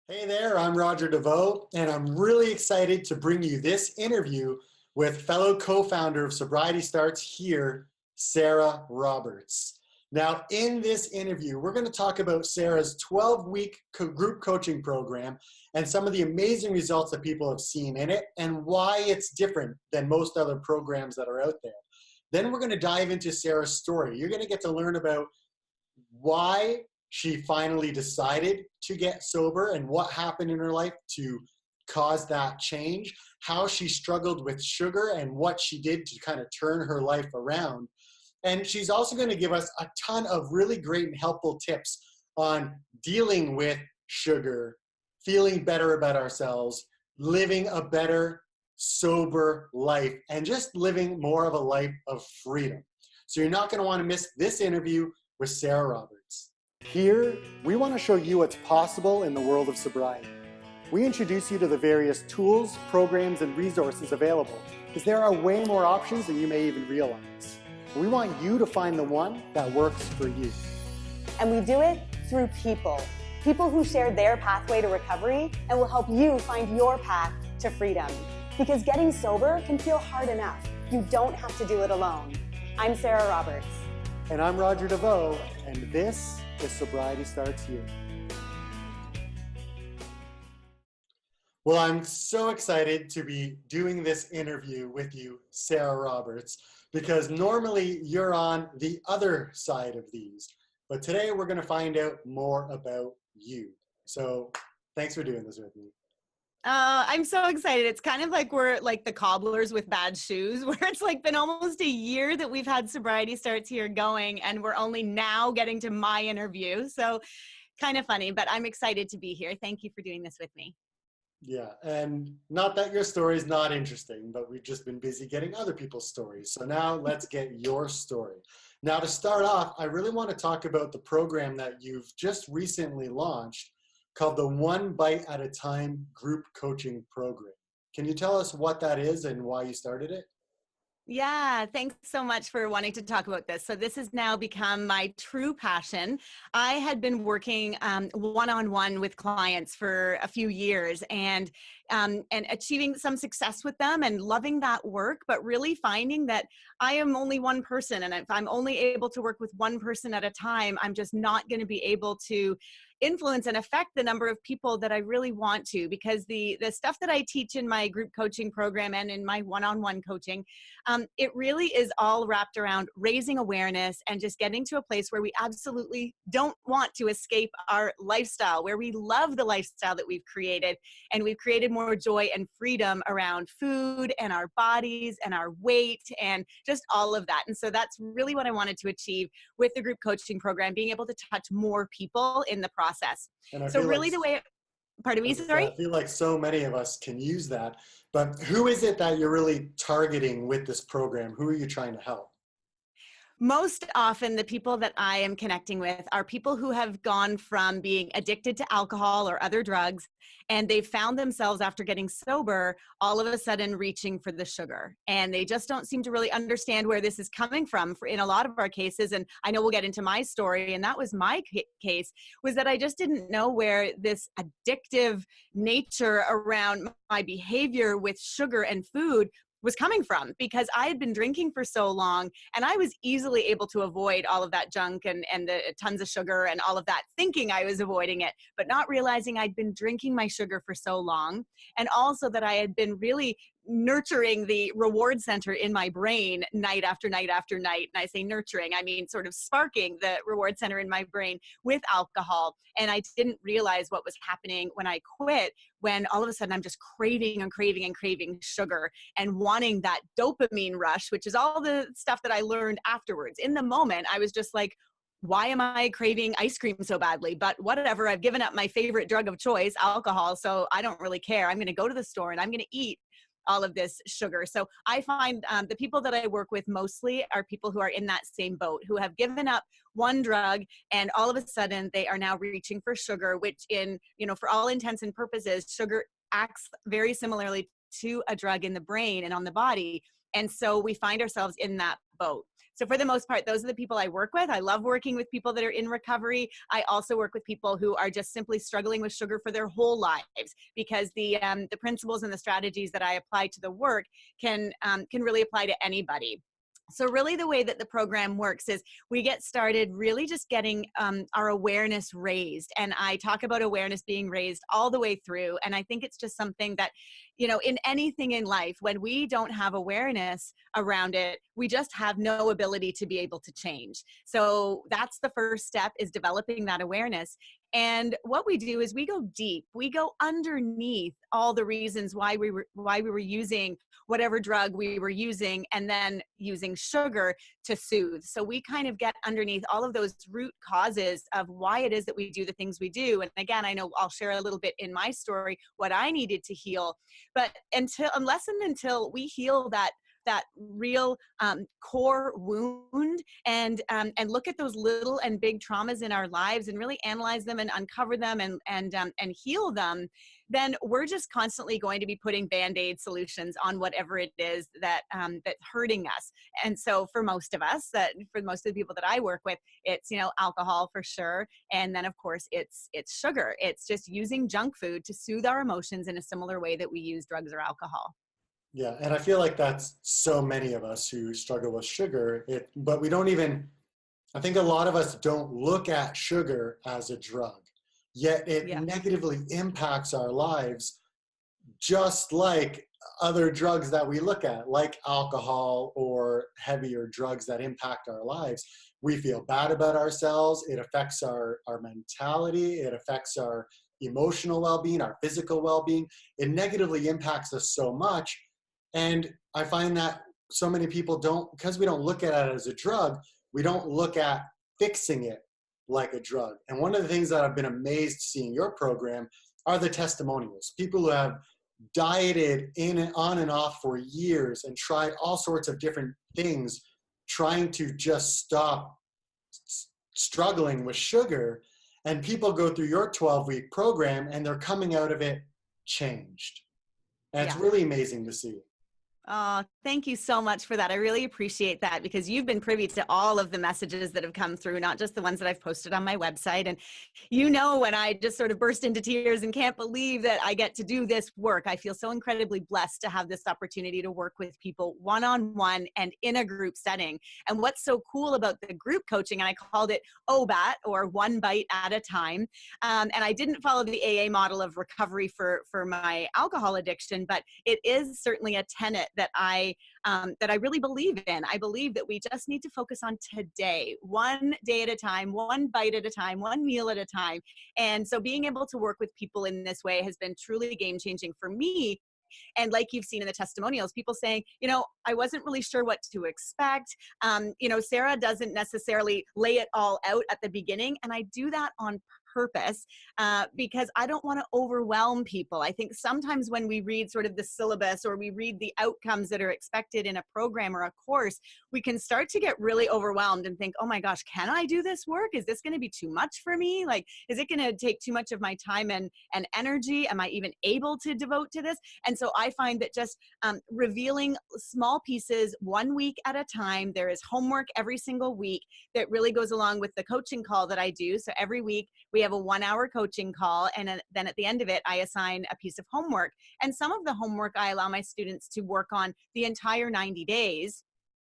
Hey there, I'm Roger DeVoe, and I'm really excited to bring you this interview with fellow co-founder of Sobriety Starts Here, Sarah Roberts. Now, in this interview, we're going to talk about Sarah's 12-week group coaching program and some of the amazing results that people have seen in it and why it's different than most other programs that are out there. Then we're going to dive into Sarah's story. You're going to get to learn about why she finally decided to get sober and what happened in her life to cause that change, how she struggled with sugar and what she did to kind of turn her life around. And she's also going to give us a ton of really great and helpful tips on dealing with sugar, feeling better about ourselves, living a better, sober life, and just living more of a life of freedom. So you're not going to want to miss this interview with Sarah Roberts. Here, we want to show you what's possible in the world of sobriety. We introduce you to the various tools, programs, and resources available because there are way more options than you may even realize. We want you to find the one that works for you. And we do it through people who share their pathway to recovery and will help you find your path to freedom. Because getting sober can feel hard enough. You don't have to do it alone. I'm Sarah Roberts. And I'm Roger DeVoe, and this is Sobriety Starts Here. Well, I'm so excited to be doing this interview with you, Sarah Roberts, because normally you're on the other side of these. But today we're going to find out more about you. So thanks for doing this with me. I'm so excited. It's kind of like we're like the cobblers with bad shoes, where it's like been almost a year that we've had Sobriety Starts Here going, and we're only now getting to my interview. So kind of funny, but I'm excited to be here. Thank you for doing this with me. Yeah, and not that your story is not interesting, but we've just been busy getting other people's stories. So now let's get your story. Now to start off, I really want to talk about the program that you've just recently launched called the One Bite at a Time Group Coaching Program. Can you tell us what that is and why you started it? Yeah, thanks so much for wanting to talk about this. So this has now become my true passion. I had been working one-on-one with clients for a few years and achieving some success with them and loving that work, but really finding that I am only one person. And if I'm only able to work with one person at a time, I'm just not going to be able to influence and affect the number of people that I really want to, because the stuff that I teach in my group coaching program and in my one-on-one coaching, it really is all wrapped around raising awareness and just getting to a place where we absolutely don't want to escape our lifestyle, where we love the lifestyle that we've created, and we've created more joy and freedom around food and our bodies and our weight and just all of that. And so that's really what I wanted to achieve with the group coaching program, being able to touch more people in the process. And I So feel really like, the way, pardon me, I sorry? feel like so many of us can use that, but who is it that you're really targeting with this program? Who are you trying to help? Most often, the people that I am connecting with are people who have gone from being addicted to alcohol or other drugs, and they've found themselves after getting sober, all of a sudden reaching for the sugar. And they just don't seem to really understand where this is coming from in a lot of our cases. And I know we'll get into my story, and that was my case, was that I just didn't know where this addictive nature around my behavior with sugar and food was coming from, because I had been drinking for so long and I was easily able to avoid all of that junk and the tons of sugar and all of that, thinking I was avoiding it, but not realizing I'd been drinking my sugar for so long. And also that I had been really nurturing the reward center in my brain night after night after night. And I say nurturing, I mean sort of sparking the reward center in my brain with alcohol. And I didn't realize what was happening when I quit, when all of a sudden I'm just craving and craving and craving sugar and wanting that dopamine rush, which is all the stuff that I learned afterwards. In the moment, I was just like, why am I craving ice cream so badly? But whatever, I've given up my favorite drug of choice, alcohol, so I don't really care. I'm going to go to the store and I'm going to eat all of this sugar. So I find the people that I work with mostly are people who are in that same boat, who have given up one drug and all of a sudden they are now reaching for sugar, which for all intents and purposes, sugar acts very similarly to a drug in the brain and on the body. And so we find ourselves in that boat. So for the most part, those are the people I work with. I love working with people that are in recovery. I also work with people who are just simply struggling with sugar for their whole lives, because the principles and the strategies that I apply to the work can really apply to anybody. So really the way that the program works is we get started really just getting our awareness raised. And I talk about awareness being raised all the way through. And I think it's just something that, in anything in life, when we don't have awareness around it, we just have no ability to be able to change. So that's the first step, is developing that awareness. And what we do is we go deep. We go underneath all the reasons why we were using whatever drug we were using, and then using sugar to soothe. So we kind of get underneath all of those root causes of why it is that we do the things we do. And again, I know I'll share a little bit in my story what I needed to heal, but until we heal that real core wound and look at those little and big traumas in our lives and really analyze them and uncover them and heal them, then we're just constantly going to be putting Band-Aid solutions on whatever it is that's hurting us. And so for most of us, for most of the people that I work with, it's, alcohol for sure. And then of course it's sugar. It's just using junk food to soothe our emotions in a similar way that we use drugs or alcohol. Yeah, and I feel like that's so many of us who struggle with sugar, but we don't even, I think a lot of us don't look at sugar as a drug, yet it negatively impacts our lives, just like other drugs that we look at, like alcohol or heavier drugs that impact our lives. We feel bad about ourselves. It affects our mentality. It affects our emotional well-being, our physical well-being. It negatively impacts us so much. And I find that so many people because we don't look at it as a drug, we don't look at fixing it like a drug. And one of the things that I've been amazed seeing your program are the testimonials. People who have dieted on and off for years and tried all sorts of different things, trying to just stop struggling with sugar. And people go through your 12-week program and they're coming out of it changed. And it's really amazing to see. Oh, thank you so much for that. I really appreciate that, because you've been privy to all of the messages that have come through, not just the ones that I've posted on my website. And when I just sort of burst into tears and can't believe that I get to do this work. I feel so incredibly blessed to have this opportunity to work with people one-on-one and in a group setting. And what's so cool about the group coaching, and I called it OBAT, or one bite at a time. And I didn't follow the AA model of recovery for my alcohol addiction, but it is certainly a tenet that I really believe in. I believe that we just need to focus on today, one day at a time, one bite at a time, one meal at a time. And so being able to work with people in this way has been truly game-changing for me. And like you've seen in the testimonials, people saying, I wasn't really sure what to expect. Sarah doesn't necessarily lay it all out at the beginning. And I do that on purpose because I don't want to overwhelm people. I think sometimes when we read sort of the syllabus or we read the outcomes that are expected in a program or a course, we can start to get really overwhelmed and think, oh my gosh, can I do this work? Is this going to be too much for me? Like, is it going to take too much of my time and energy? Am I even able to devote to this? And so I find that just revealing small pieces 1 week at a time, there is homework every single week that really goes along with the coaching call that I do. So every week we have a 1-hour coaching call, and then at the end of it, I assign a piece of homework. And some of the homework I allow my students to work on the entire 90 days.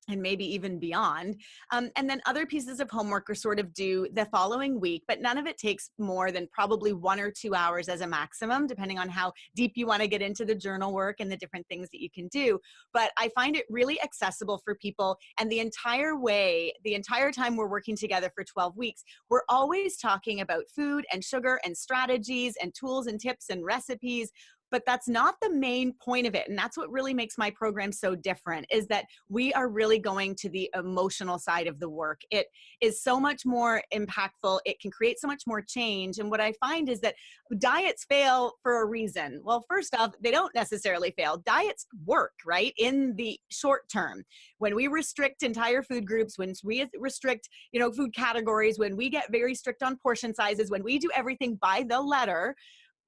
And maybe even beyond. And then other pieces of homework are sort of due the following week, but none of it takes more than probably 1 or 2 hours as a maximum, depending on how deep you want to get into the journal work and the different things that you can do. But I find it really accessible for people. And the entire time we're working together for 12 weeks, we're always talking about food and sugar and strategies and tools and tips and recipes. But that's not the main point of it. And that's what really makes my program so different, is that we are really going to the emotional side of the work. It is so much more impactful. It can create so much more change. And what I find is that diets fail for a reason. Well, first off, they don't necessarily fail. Diets work, right? In the short term. When we restrict entire food groups, when we restrict, food categories, when we get very strict on portion sizes, when we do everything by the letter,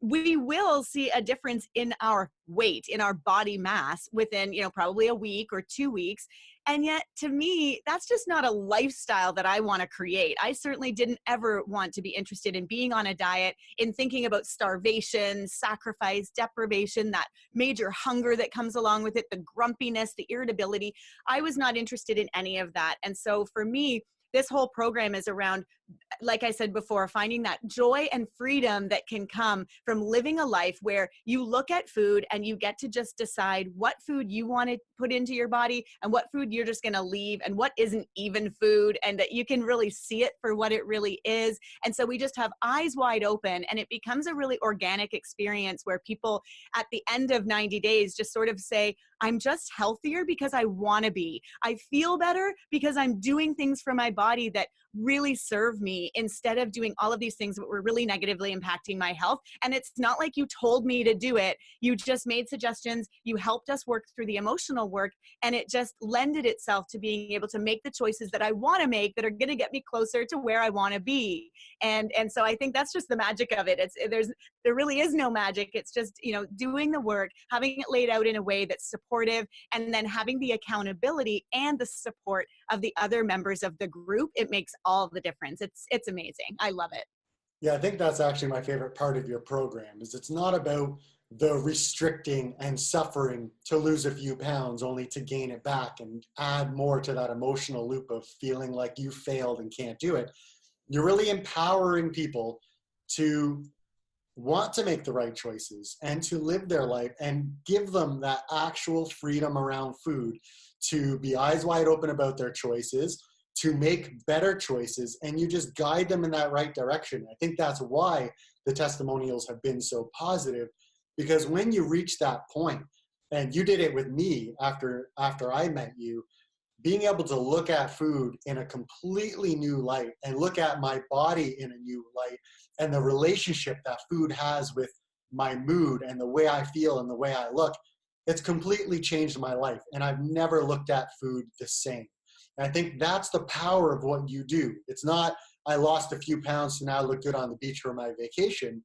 we will see a difference in our weight, in our body mass within, probably a week or 2 weeks. And yet, to me, that's just not a lifestyle that I want to create. I certainly didn't ever want to be interested in being on a diet, in thinking about starvation, sacrifice, deprivation, that major hunger that comes along with it, the grumpiness, the irritability. I was not interested in any of that. And so for me, this whole program is around, like I said before, finding that joy and freedom that can come from living a life where you look at food and you get to just decide what food you want to put into your body and what food you're just going to leave and what isn't even food, and that you can really see it for what it really is. And so we just have eyes wide open, and it becomes a really organic experience where people at the end of 90 days just sort of say, I'm just healthier because I want to be. I feel better because I'm doing things for my body that really serve me, instead of doing all of these things that were really negatively impacting my health. And it's not like you told me to do it. You just made suggestions. You helped us work through the emotional work, and it just lended itself to being able to make the choices that I want to make that are going to get me closer to where I want to be. And so I think that's just the magic of it. There really is no magic. It's just, doing the work, having it laid out in a way that's supportive, and then having the accountability and the support of the other members of the group. It makes all the difference. It's amazing. I love it. Yeah, I think that's actually my favorite part of your program, is it's not about the restricting and suffering to lose a few pounds only to gain it back and add more to that emotional loop of feeling like you failed and can't do it. You're really empowering people to want to make the right choices and to live their life, and give them that actual freedom around food to be eyes wide open about their choices, to make better choices, and you just guide them in that right direction. I think that's why the testimonials have been so positive, because when you reach that point, and you did it with me after I met you, being able to look at food in a completely new light and look at my body in a new light, and the relationship that food has with my mood and the way I feel and the way I look, it's completely changed my life. And I've never looked at food the same. And I think that's the power of what you do. It's not, I lost a few pounds so now I look good on the beach for my vacation.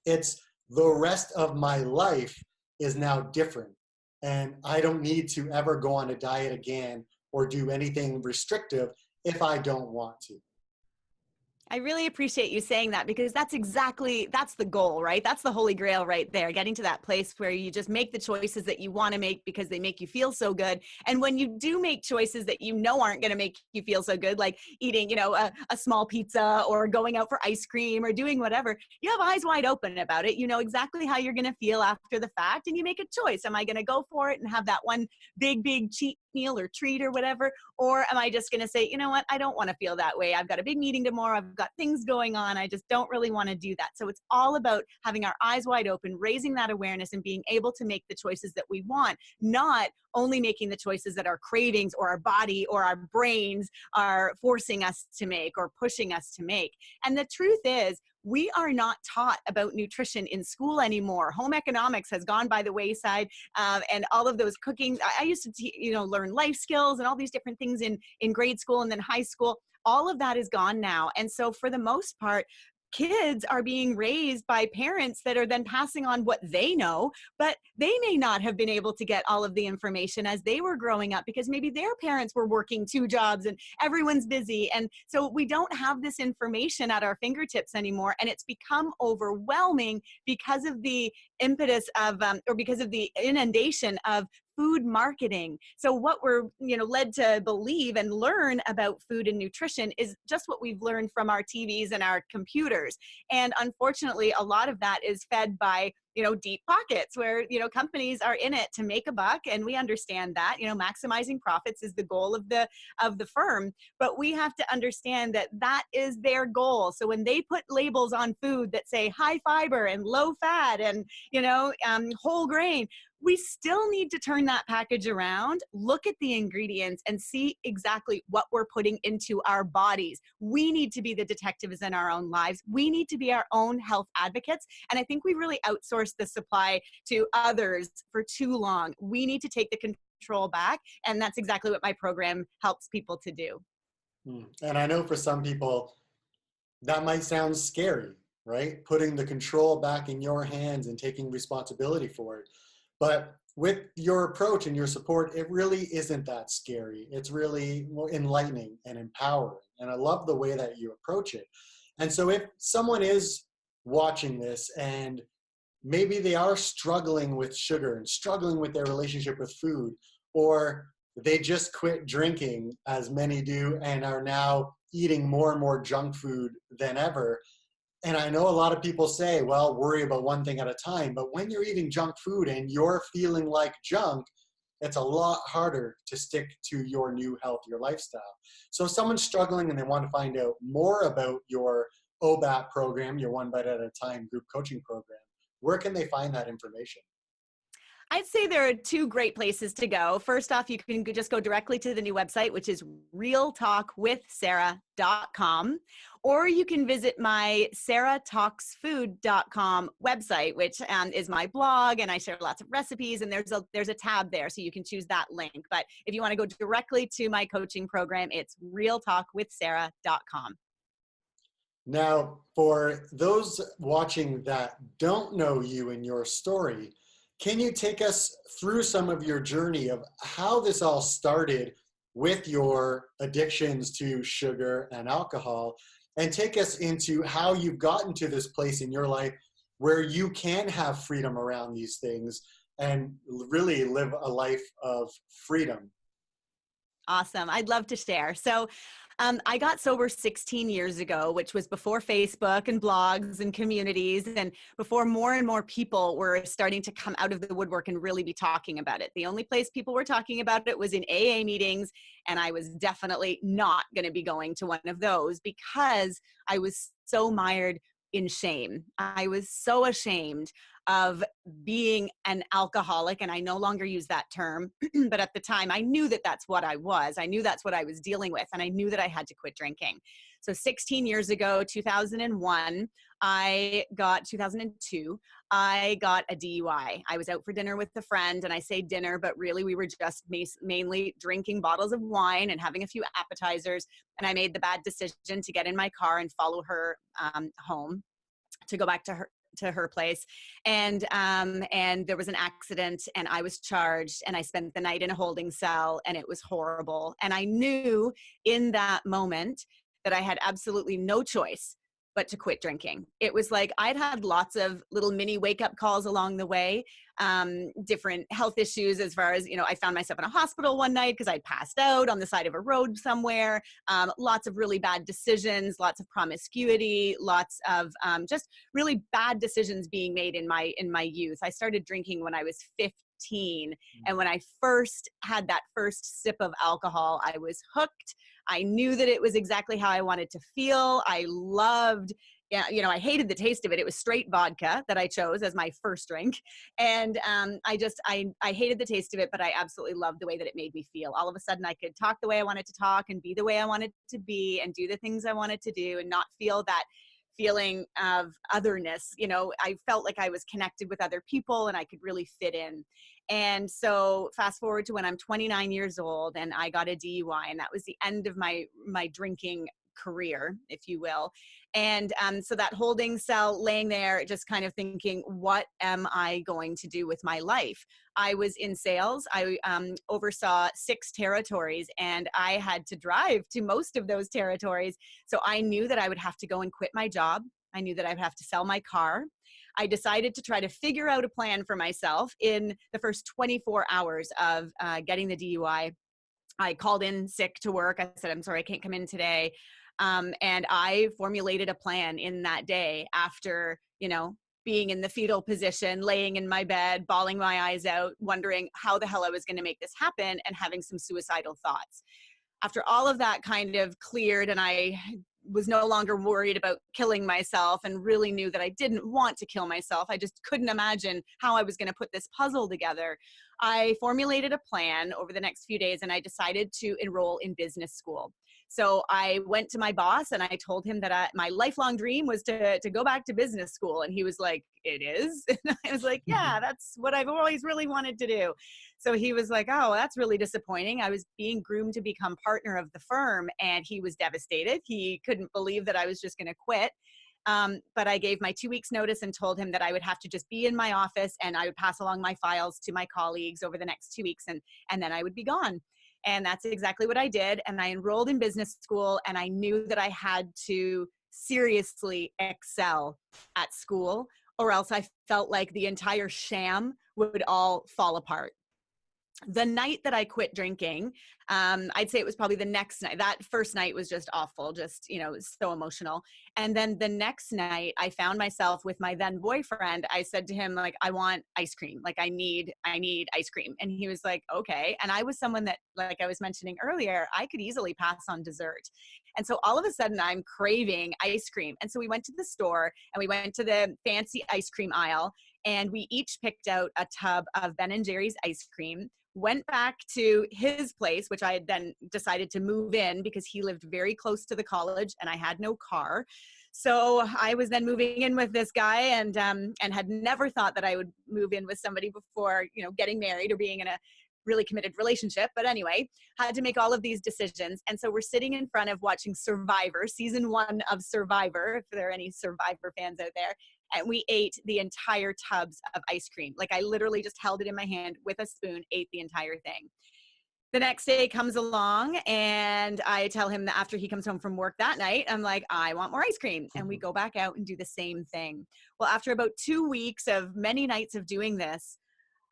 It's the rest of my life is now different. And I don't need to ever go on a diet again or do anything restrictive if I don't want to. I really appreciate you saying that, because that's the goal, right? That's the holy grail right there, getting to that place where you just make the choices that you want to make because they make you feel so good. And when you do make choices that aren't going to make you feel so good, like eating, a small pizza or going out for ice cream or doing whatever, you have eyes wide open about it. You know exactly how you're going to feel after the fact, and you make a choice. Am I going to go for it and have that one big cheat meal or treat or whatever? Or am I just going to say, you know what, I don't want to feel that way. I've got a big meeting tomorrow. I've got things going on. I just don't really want to do that. So it's all about having our eyes wide open, raising that awareness, and being able to make the choices that we want, not only making the choices that our cravings or our body or our brains are forcing us to make or pushing us to make. And the truth is, we are not taught about nutrition in school anymore. Home economics has gone by the wayside, and all of those cooking. I used to, learn life skills and all these different things in grade school and then high school. All of that is gone now. And so for the most part, kids are being raised by parents that are then passing on what they know, but they may not have been able to get all of the information as they were growing up, because maybe their parents were working 2 jobs and everyone's busy. And so we don't have this information at our fingertips anymore. And it's become overwhelming because of the impetus of, or because of the inundation of food marketing. So what we're, led to believe and learn about food and nutrition is just what we've learned from our TVs and our computers. And unfortunately, a lot of that is fed by, deep pockets where, companies are in it to make a buck. And we understand that, maximizing profits is the goal of the firm. But we have to understand that that is their goal. So when they put labels on food that say high fiber and low fat and, whole grain, we still need to turn that package around, look at the ingredients, and see exactly what we're putting into our bodies. We need to be the detectives in our own lives. We need to be our own health advocates. And I think we really outsourced the supply to others for too long. We need to take the control back. And that's exactly what my program helps people to do. And I know for some people, that might sound scary, right? Putting the control back in your hands and taking responsibility for it. But with your approach and your support, it really isn't that scary. It's really more enlightening and empowering. And I love the way that you approach it. And so if someone is watching this and maybe they are struggling with sugar and struggling with their relationship with food, or they just quit drinking, as many do, and are now eating more and more junk food than ever. And I know a lot of people say, well, worry about one thing at a time. But when you're eating junk food and you're feeling like junk, it's a lot harder to stick to your new healthier lifestyle. So if someone's struggling and they want to find out more about your OBAT program, your One Bite at a Time group coaching program, where can they find that information? I'd say there are two great places to go. First off, you can just go directly to the new website, which is realtalkwithsarah.com, or you can visit my sarahtalksfood.com website, which is my blog, and I share lots of recipes, and there's a tab there, so you can choose that link. But if you want to go directly to my coaching program, it's realtalkwithsarah.com. Now, for those watching that don't know you and your story, can you take us through some of your journey of how this all started with your addictions to sugar and alcohol, and take us into how you've gotten to this place in your life where you can have freedom around these things and really live a life of freedom? Awesome. I'd love to share. So I got sober 16 years ago, which was before Facebook and blogs and communities, and before more and more people were starting to come out of the woodwork and really be talking about it. The only place people were talking about it was in AA meetings, and I was definitely not going to be going to one of those because I was so mired in shame. I was so ashamed of being an alcoholic, and I no longer use that term, but at the time I knew that that's what I was. I knew that's what I was dealing with, and I knew that I had to quit drinking. So 16 years ago, 2002, I got a DUI. I was out for dinner with a friend, and I say dinner, but really we were just mainly drinking bottles of wine and having a few appetizers. And I made the bad decision to get in my car and follow her home to go back to her place. And there was an accident, and I was charged, and I spent the night in a holding cell, and it was horrible. And I knew in that moment that I had absolutely no choice but to quit drinking. It was like I'd had lots of little mini wake-up calls along the way, different health issues as far as, I found myself in a hospital one night because I'd passed out on the side of a road somewhere, lots of really bad decisions, lots of promiscuity, lots of just really bad decisions being made in my youth. I started drinking when I was 15. And when I first had that first sip of alcohol, I was hooked. I knew that it was exactly how I wanted to feel. I loved, I hated the taste of it. It was straight vodka that I chose as my first drink. And I hated the taste of it, but I absolutely loved the way that it made me feel. All of a sudden I could talk the way I wanted to talk and be the way I wanted to be and do the things I wanted to do and not feel that feeling of otherness. I felt like I was connected with other people and I could really fit in. And so fast forward to when I'm 29 years old and I got a DUI, and that was the end of my drinking career, if you will. And so that holding cell, laying there, just kind of thinking, what am I going to do with my life? I was in sales. I oversaw 6 territories, and I had to drive to most of those territories. So I knew that I would have to go and quit my job. I knew that I'd have to sell my car. I decided to try to figure out a plan for myself in the first 24 hours of getting the DUI. I called in sick to work. I said, I'm sorry, I can't come in today. And I formulated a plan in that day after, being in the fetal position, laying in my bed, bawling my eyes out, wondering how the hell I was going to make this happen, and having some suicidal thoughts. After all of that kind of cleared, and I was no longer worried about killing myself and really knew that I didn't want to kill myself, I just couldn't imagine how I was going to put this puzzle together. I formulated a plan over the next few days, and I decided to enroll in business school. So I went to my boss and I told him that my lifelong dream was to go back to business school. And he was like, it is? And I was like, yeah, that's what I've always really wanted to do. So he was like, oh, that's really disappointing. I was being groomed to become partner of the firm, and he was devastated. He couldn't believe that I was just going to quit. But I gave my 2 weeks notice and told him that I would have to just be in my office and I would pass along my files to my colleagues over the next 2 weeks, and then I would be gone. And that's exactly what I did. And I enrolled in business school, and I knew that I had to seriously excel at school, or else I felt like the entire sham would all fall apart. The night that I quit drinking, I'd say it was probably the next night. That first night was just awful, just, you know, so emotional. And then the next night I found myself with my then boyfriend. I said to him, like, I want ice cream. Like, I need ice cream. And he was like, okay. And I was someone that, like I was mentioning earlier, I could easily pass on dessert. And so all of a sudden I'm craving ice cream. And so we went to the store and we went to the fancy ice cream aisle, and we each picked out a tub of Ben & Jerry's ice cream, went back to his place, which I had then decided to move in because he lived very close to the college and I had no car. So I was then moving in with this guy, and had never thought that I would move in with somebody before, you know, getting married or being in a really committed relationship. But anyway, had to make all of these decisions. And so we're sitting in front of watching Survivor, season 1 of Survivor, if there are any Survivor fans out there. And we ate the entire tubs of ice cream. Like, I literally just held it in my hand with a spoon, ate the entire thing. The next day comes along, and I tell him that after he comes home from work that night, I'm like, I want more ice cream. And we go back out and do the same thing. Well, after about 2 weeks of many nights of doing this,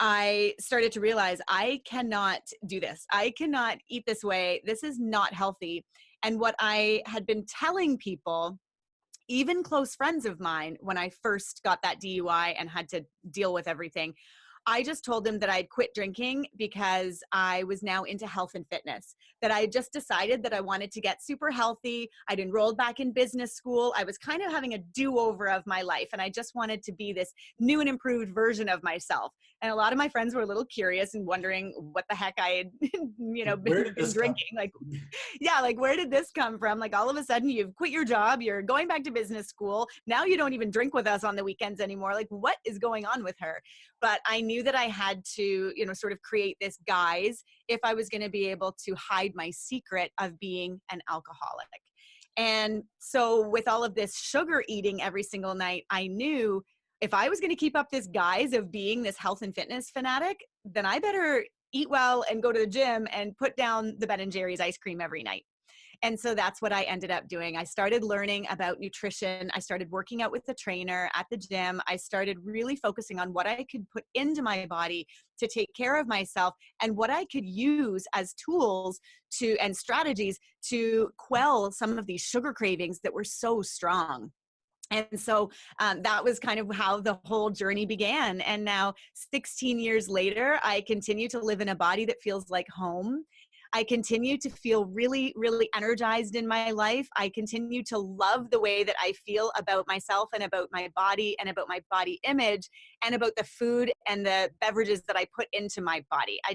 I started to realize I cannot do this. I cannot eat this way. This is not healthy. And what I had been telling people, even close friends of mine, when I first got that DUI and had to deal with everything, I just told them that I'd quit drinking because I was now into health and fitness, that I just decided that I wanted to get super healthy. I'd enrolled back in business school. I was kind of having a do-over of my life, and I just wanted to be this new and improved version of myself. And a lot of my friends were a little curious and wondering what the heck I had, you know, been drinking. Like, yeah, like, where did this come from? Like, all of a sudden you've quit your job, you're going back to business school. Now you don't even drink with us on the weekends anymore. Like, what is going on with her? But I knew that I had to, you know, sort of create this guise if I was going to be able to hide my secret of being an alcoholic. And so with all of this sugar eating every single night, I knew if I was going to keep up this guise of being this health and fitness fanatic, then I better eat well and go to the gym and put down the Ben & Jerry's ice cream every night. And so that's what I ended up doing. I started learning about nutrition. I started working out with the trainer at the gym. I started really focusing on what I could put into my body to take care of myself and what I could use as tools and strategies to quell some of these sugar cravings that were so strong. And so that was kind of how the whole journey began. And now 16 years later, I continue to live in a body that feels like home. I continue to feel really, really energized in my life. I continue to love the way that I feel about myself and about my body and about my body image and about the food and the beverages that I put into my body. I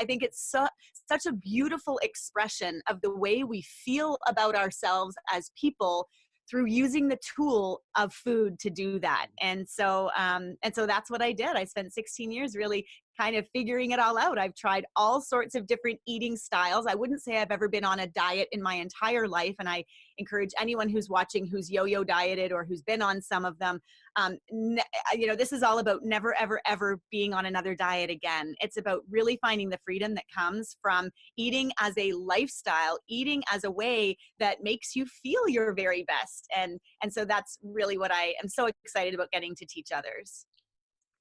think it's such a beautiful expression of the way we feel about ourselves as people through using the tool of food to do that. And so that's what I did. I spent 16 years really kind of figuring it all out. I've tried all sorts of different eating styles. I wouldn't say I've ever been on a diet in my entire life. And I encourage anyone who's watching who's yo-yo dieted or who's been on some of them, you know, this is all about never, ever, ever being on another diet again. It's about really finding the freedom that comes from eating as a lifestyle, eating as a way that makes you feel your very best. And so that's really what I am so excited about getting to teach others.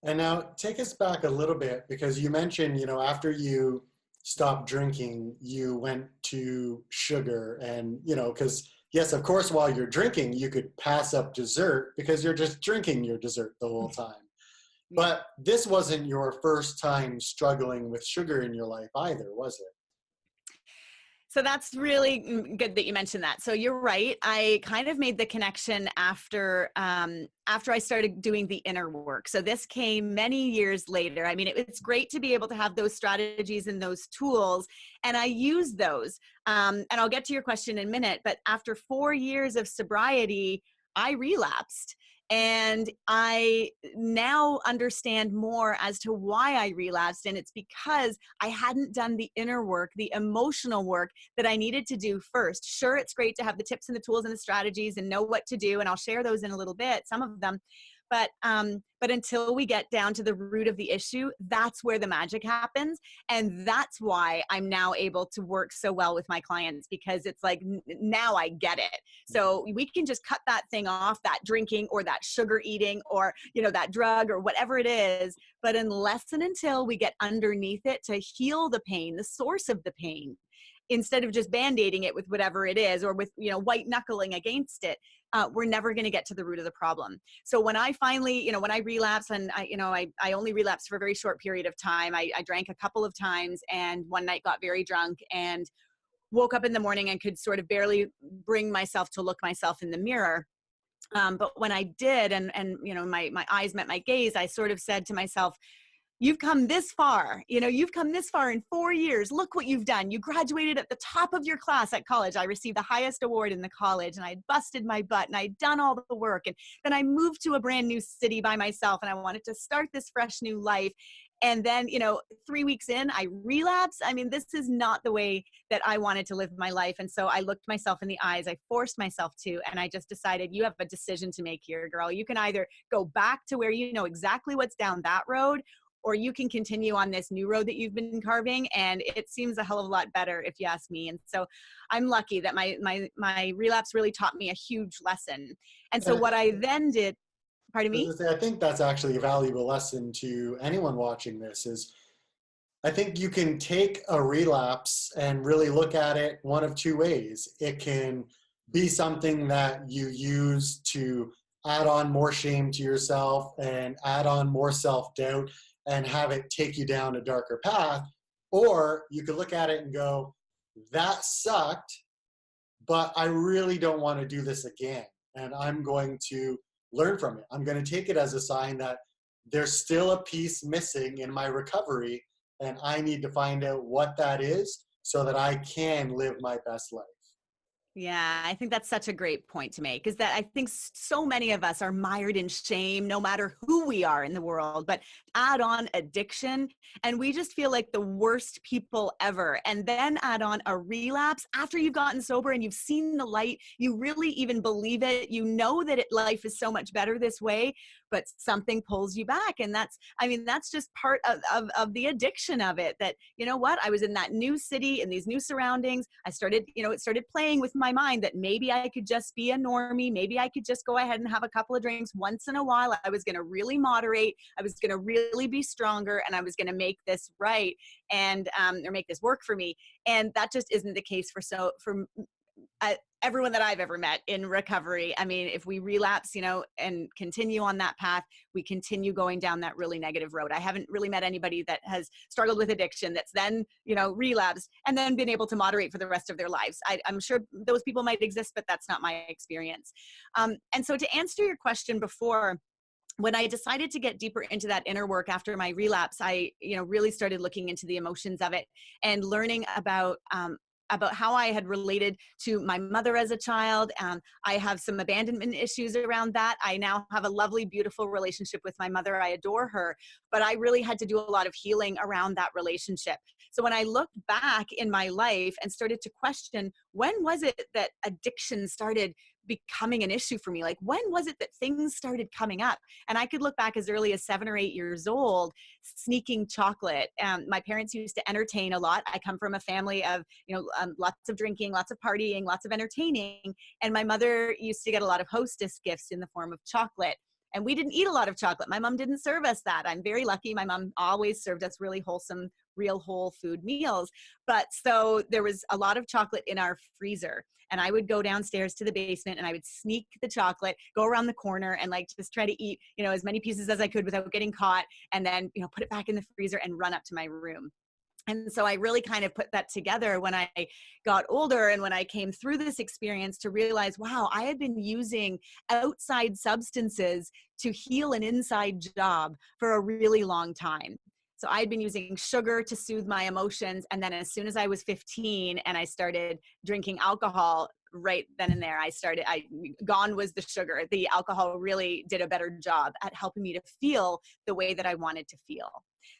And now take us back a little bit, because you mentioned, you know, after you stopped drinking, you went to sugar. And, you know, because yes, of course, while you're drinking, you could pass up dessert because you're just drinking your dessert the whole time. But this wasn't your first time struggling with sugar in your life either, was it? So that's really good that you mentioned that. So you're right. I kind of made the connection after I started doing the inner work. So this came many years later. I mean, it's great to be able to have those strategies and those tools, and I use those. And I'll get to your question in a minute, but after 4 years of sobriety, I relapsed. And I now understand more as to why I relapsed. And it's because I hadn't done the inner work, the emotional work that I needed to do first. Sure, it's great to have the tips and the tools and the strategies and know what to do. And I'll share those in a little bit, some of them. But until we get down to the root of the issue, that's where the magic happens. And that's why I'm now able to work so well with my clients, because it's like, now I get it. So we can just cut that thing off, that drinking or that sugar eating or, that drug or whatever it is. But unless and until we get underneath it to heal the pain, the source of the pain, instead of just band-aiding it with whatever it is, or with, white knuckling against it, we're never going to get to the root of the problem. So when I finally, when I relapsed, and I only relapsed for a very short period of time. I drank a couple of times, and one night got very drunk and woke up in the morning and could sort of barely bring myself to look myself in the mirror. But when I did, and my eyes met my gaze, I sort of said to myself, you've come this far, you've come this far in 4 years. Look what you've done. You graduated at the top of your class at college. I received the highest award in the college, and I busted my butt, and I'd done all the work. And then I moved to a brand new city by myself, and I wanted to start this fresh new life. And then, 3 weeks in, I relapsed. I mean, this is not the way that I wanted to live my life. And so I looked myself in the eyes. I forced myself to, and I just decided, you have a decision to make here, girl. You can either go back to where you know exactly what's down that road, or you can continue on this new road that you've been carving. And it seems a hell of a lot better, if you ask me. And so I'm lucky that my relapse really taught me a huge lesson. And so what I then did, pardon me? I think that's actually a valuable lesson to anyone watching this. Is I think you can take a relapse and really look at it one of two ways. It can be something that you use to add on more shame to yourself and add on more self-doubt and have it take you down a darker path. Or you could look at it and go, that sucked, but I really don't want to do this again. And I'm going to learn from it. I'm going to take it as a sign that there's still a piece missing in my recovery, and I need to find out what that is so that I can live my best life. Yeah, I think that's such a great point to make, is that I think so many of us are mired in shame, no matter who we are in the world, but add on addiction, and we just feel like the worst people ever. And then add on a relapse after you've gotten sober and you've seen the light, you really even believe it. You know that life is so much better this way, but something pulls you back. And that's just part of the addiction of it, that, I was in that new city, in these new surroundings. I started, it started playing with my mind that maybe I could just be a normie. Maybe I could just go ahead and have a couple of drinks once in a while. I was going to really moderate. I was going to really be stronger, and I was going to make this right, and or make this work for me. And that just isn't the case for everyone that I've ever met in recovery. I mean, if we relapse, and continue on that path, we continue going down that really negative road. I haven't really met anybody that has struggled with addiction that's then, relapsed and then been able to moderate for the rest of their lives. I'm sure those people might exist, but that's not my experience. And so to answer your question before, when I decided to get deeper into that inner work after my relapse, I, really started looking into the emotions of it and learning about how I had related to my mother as a child. I have some abandonment issues around that. I now have a lovely, beautiful relationship with my mother. I adore her, but I really had to do a lot of healing around that relationship. So when I looked back in my life and started to question, when was it that addiction started becoming an issue for me? Like, when was it that things started coming up? And I could look back as early as 7 or 8 years old, sneaking chocolate. My parents used to entertain a lot. I come from a family of, lots of drinking, lots of partying, lots of entertaining. And my mother used to get a lot of hostess gifts in the form of chocolate. And we didn't eat a lot of chocolate. My mom didn't serve us that. I'm very lucky. My mom always served us really wholesome, real whole food meals. But so there was a lot of chocolate in our freezer. And I would go downstairs to the basement and I would sneak the chocolate, go around the corner and just try to eat, as many pieces as I could without getting caught. And then, put it back in the freezer and run up to my room. And so I really kind of put that together when I got older and when I came through this experience to realize, wow, I had been using outside substances to heal an inside job for a really long time. So I'd been using sugar to soothe my emotions. And then as soon as I was 15 and I started drinking alcohol, right then and there. Gone was the sugar. The alcohol really did a better job at helping me to feel the way that I wanted to feel.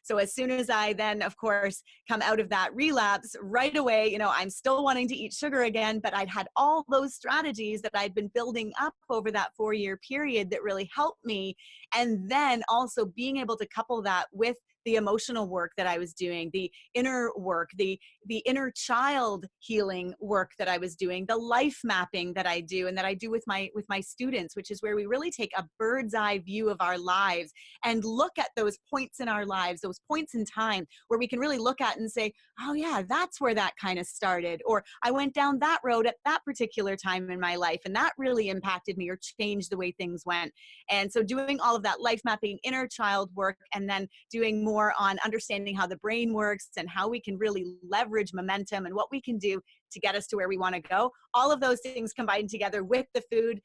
So as soon as I then, of course, come out of that relapse, right away, I'm still wanting to eat sugar again, but I'd had all those strategies that I'd been building up over that 4-year period that really helped me. And then also being able to couple that with the emotional work that I was doing, the inner work, the inner child healing work that I was doing, the life mapping that I do and that I do with my students, which is where we really take a bird's eye view of our lives and look at those points in our lives, those points in time where we can really look at and say, oh yeah, that's where that kind of started. Or I went down that road at that particular time in my life and that really impacted me or changed the way things went. And so doing all of that life mapping, inner child work, and then doing more on understanding how the brain works and how we can really leverage momentum and what we can do to get us to where we want to go. All of those things combined together with the food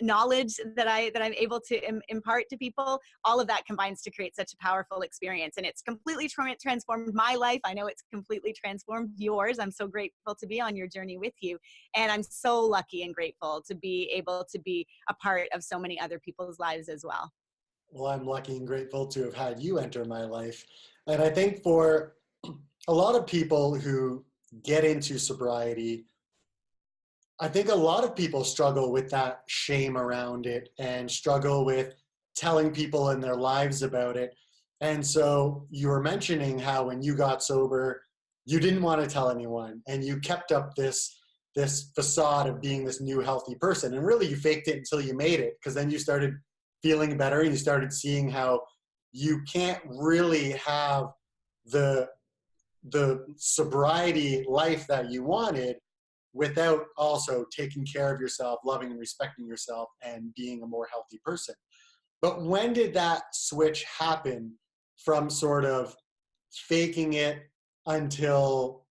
knowledge that I'm able to impart to people, all of that combines to create such a powerful experience. And it's completely transformed my life. I know it's completely transformed yours. I'm so grateful to be on your journey with you. And I'm so lucky and grateful to be able to be a part of so many other people's lives as well. Well, I'm lucky and grateful to have had you enter my life. And I think for a lot of people who get into sobriety, I think a lot of people struggle with that shame around it and struggle with telling people in their lives about it. And so you were mentioning how when you got sober, you didn't want to tell anyone and you kept up this facade of being this new healthy person. And really you faked it until you made it, because then you started feeling better and you started seeing how you can't really have the sobriety life that you wanted without also taking care of yourself, loving and respecting yourself, and being a more healthy person. But when did that switch happen from sort of faking it until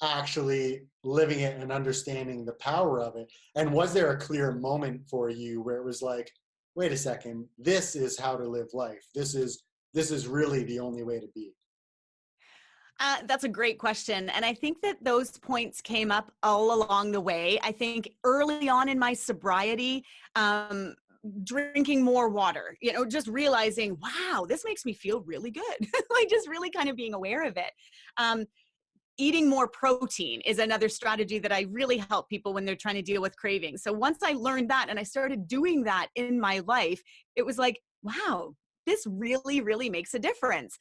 actually living it and understanding the power of it? And was there a clear moment for you where it was like, wait a second, this is how to live life. This is really the only way to be? That's a great question. And I think that those points came up all along the way. I think early on in my sobriety, drinking more water, just realizing, wow, this makes me feel really good. Like just really kind of being aware of it. Eating more protein is another strategy that I really help people when they're trying to deal with cravings. So once I learned that and I started doing that in my life, it was like, wow, this really, really makes a difference.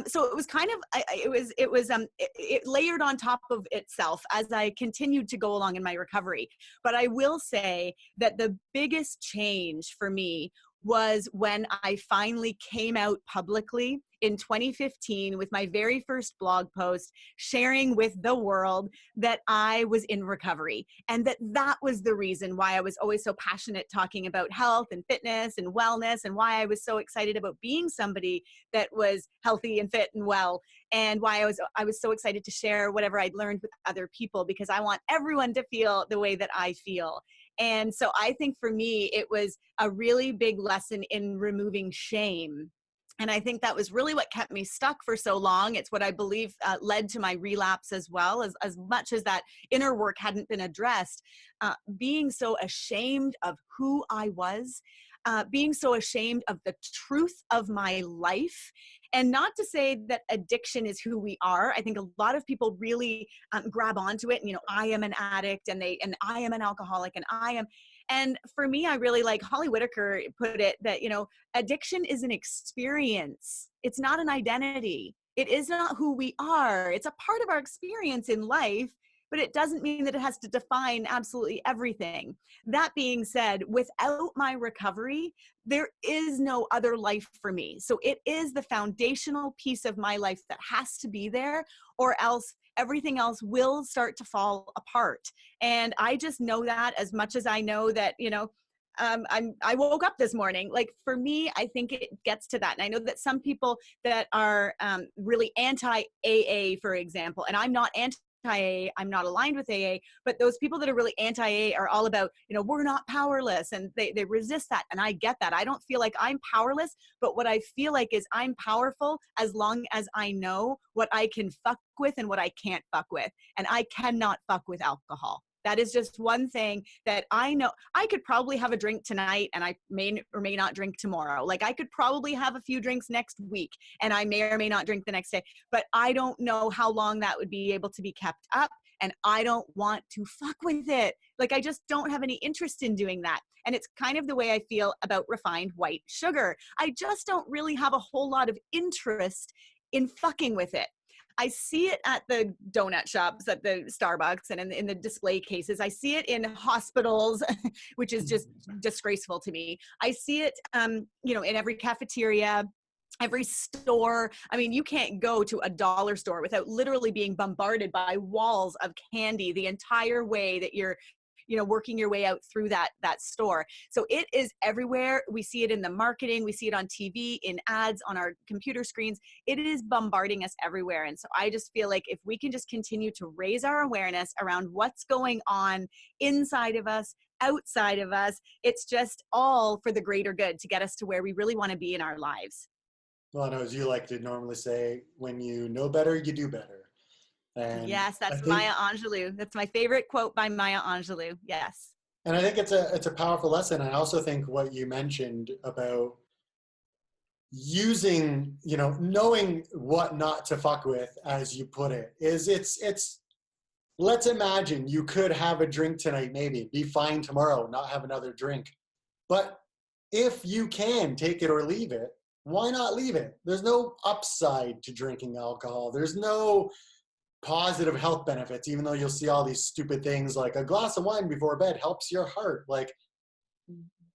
So it was kind of, it layered on top of itself as I continued to go along in my recovery. But I will say that the biggest change for me was when I finally came out publicly in 2015 with my very first blog post, sharing with the world that I was in recovery, and that was the reason why I was always so passionate talking about health and fitness and wellness, and why I was so excited about being somebody that was healthy and fit and well, and why I was so excited to share whatever I'd learned with other people, because I want everyone to feel the way that I feel. And so I think for me, it was a really big lesson in removing shame. And I think that was really what kept me stuck for so long. It's what I believe led to my relapse as well, as much as that inner work hadn't been addressed. Being so ashamed of who I was, being so ashamed of the truth of my life. And not to say that addiction is who we are. I think a lot of people really grab onto it. And, I am an addict, and I am an alcoholic, and for me, I really like Holly Whitaker put it that, addiction is an experience. It's not an identity. It is not who we are. It's a part of our experience in life, but it doesn't mean that it has to define absolutely everything. That being said, without my recovery, there is no other life for me. So it is the foundational piece of my life that has to be there, or else everything else will start to fall apart. And I just know that, as much as I know that, I woke up this morning. Like for me, I think it gets to that. And I know that some people that are really anti-AA, for example, and I'm not anti-AA, I'm not aligned with AA, but those people that are really anti-AA are all about, we're not powerless, and they resist that. And I get that. I don't feel like I'm powerless, but what I feel like is I'm powerful as long as I know what I can fuck with and what I can't fuck with. And I cannot fuck with alcohol. That is just one thing that I know. I could probably have a drink tonight and I may or may not drink tomorrow. Like I could probably have a few drinks next week and I may or may not drink the next day, but I don't know how long that would be able to be kept up. And I don't want to fuck with it. Like I just don't have any interest in doing that. And it's kind of the way I feel about refined white sugar. I just don't really have a whole lot of interest in fucking with it. I see it at the donut shops, at the Starbucks, and in the display cases. I see it in hospitals, which is just disgraceful to me. I see it, in every cafeteria, every store. I mean, you can't go to a dollar store without literally being bombarded by walls of candy the entire way that you're working your way out through that store. So it is everywhere. We see it in the marketing. We see it on TV, in ads, on our computer screens. It is bombarding us everywhere. And so I just feel like if we can just continue to raise our awareness around what's going on inside of us, outside of us, it's just all for the greater good to get us to where we really want to be in our lives. Well, I know, as you like to normally say, when you know better, you do better. And yes, that's Maya Angelou. That's my favorite quote by Maya Angelou. Yes. And I think it's a powerful lesson. I also think what you mentioned about using, knowing what not to fuck with, as you put it, is it's let's imagine you could have a drink tonight, maybe be fine tomorrow, not have another drink. But if you can take it or leave it, why not leave it? There's no upside to drinking alcohol. There's no positive health benefits, even though you'll see all these stupid things like a glass of wine before bed helps your heart. Like,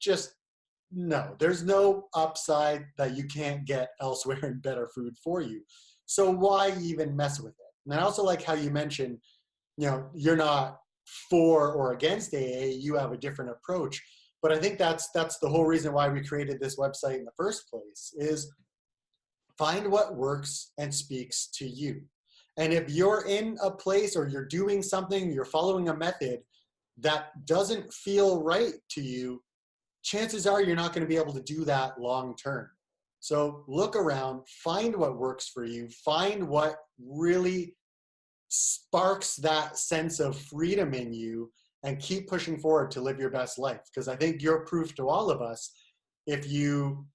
just no, there's no upside that you can't get elsewhere in better food for you. So why even mess with it? And I also like how you mentioned, you're not for or against AA, you have a different approach. But I think that's the whole reason why we created this website in the first place, is find what works and speaks to you. And if you're in a place or you're doing something, you're following a method that doesn't feel right to you, chances are you're not going to be able to do that long term. So look around, find what works for you, find what really sparks that sense of freedom in you, and keep pushing forward to live your best life. Because I think you're proof to all of us, if you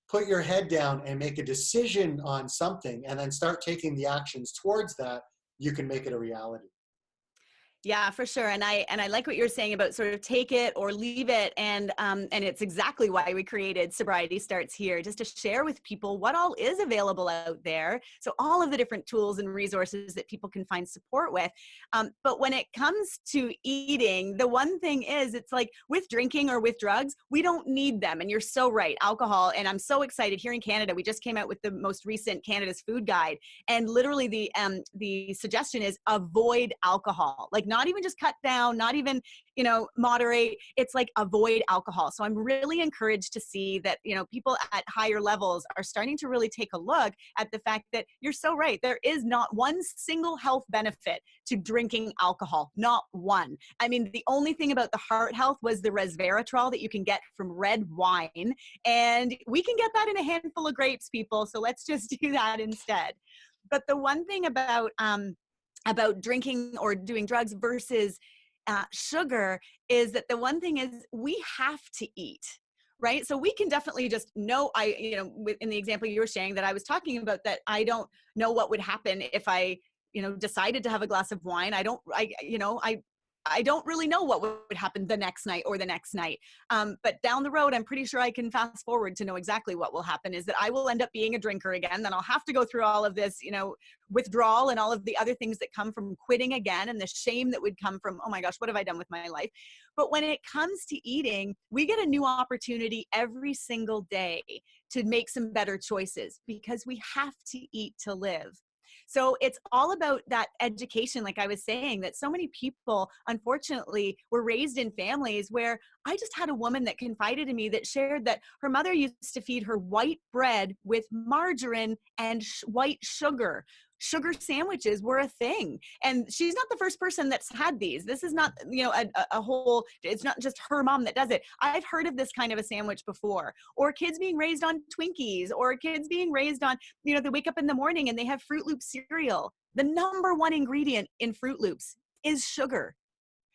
put your head down and make a decision on something and then start taking the actions towards that, you can make it a reality. Yeah, for sure. And I like what you're saying about sort of take it or leave it. And it's exactly why we created Sobriety Starts Here, just to share with people what all is available out there. So all of the different tools and resources that people can find support with. But when it comes to eating, the one thing is, it's like with drinking or with drugs, we don't need them. And you're so right. Alcohol. And I'm so excited here in Canada. We just came out with the most recent Canada's Food Guide. And literally the suggestion is avoid alcohol. Like, not even just cut down, not even, moderate. It's like avoid alcohol. So I'm really encouraged to see that, people at higher levels are starting to really take a look at the fact that you're so right. There is not one single health benefit to drinking alcohol. Not one. I mean, the only thing about the heart health was the resveratrol that you can get from red wine. And we can get that in a handful of grapes, people. So let's just do that instead. But the one thing about drinking or doing drugs versus sugar is that the one thing is we have to eat, right? So we can definitely just know, in the example you were sharing that I was talking about, that I don't know what would happen if I, decided to have a glass of wine. I don't really know what would happen the next night or the next night. But down the road, I'm pretty sure I can fast forward to know exactly what will happen, is that I will end up being a drinker again. Then I'll have to go through all of this, withdrawal and all of the other things that come from quitting again, and the shame that would come from, oh my gosh, what have I done with my life? But when it comes to eating, we get a new opportunity every single day to make some better choices, because we have to eat to live. So it's all about that education, like I was saying, that so many people, unfortunately, were raised in families where I just had a woman that confided in me that shared that her mother used to feed her white bread with margarine and white sugar. Sugar sandwiches were a thing. And she's not the first person that's had these. This is not, a whole, it's not just her mom that does it. I've heard of this kind of a sandwich before. Or kids being raised on Twinkies, or kids being raised on, they wake up in the morning and they have Fruit Loops cereal. The number one ingredient in Fruit Loops is sugar.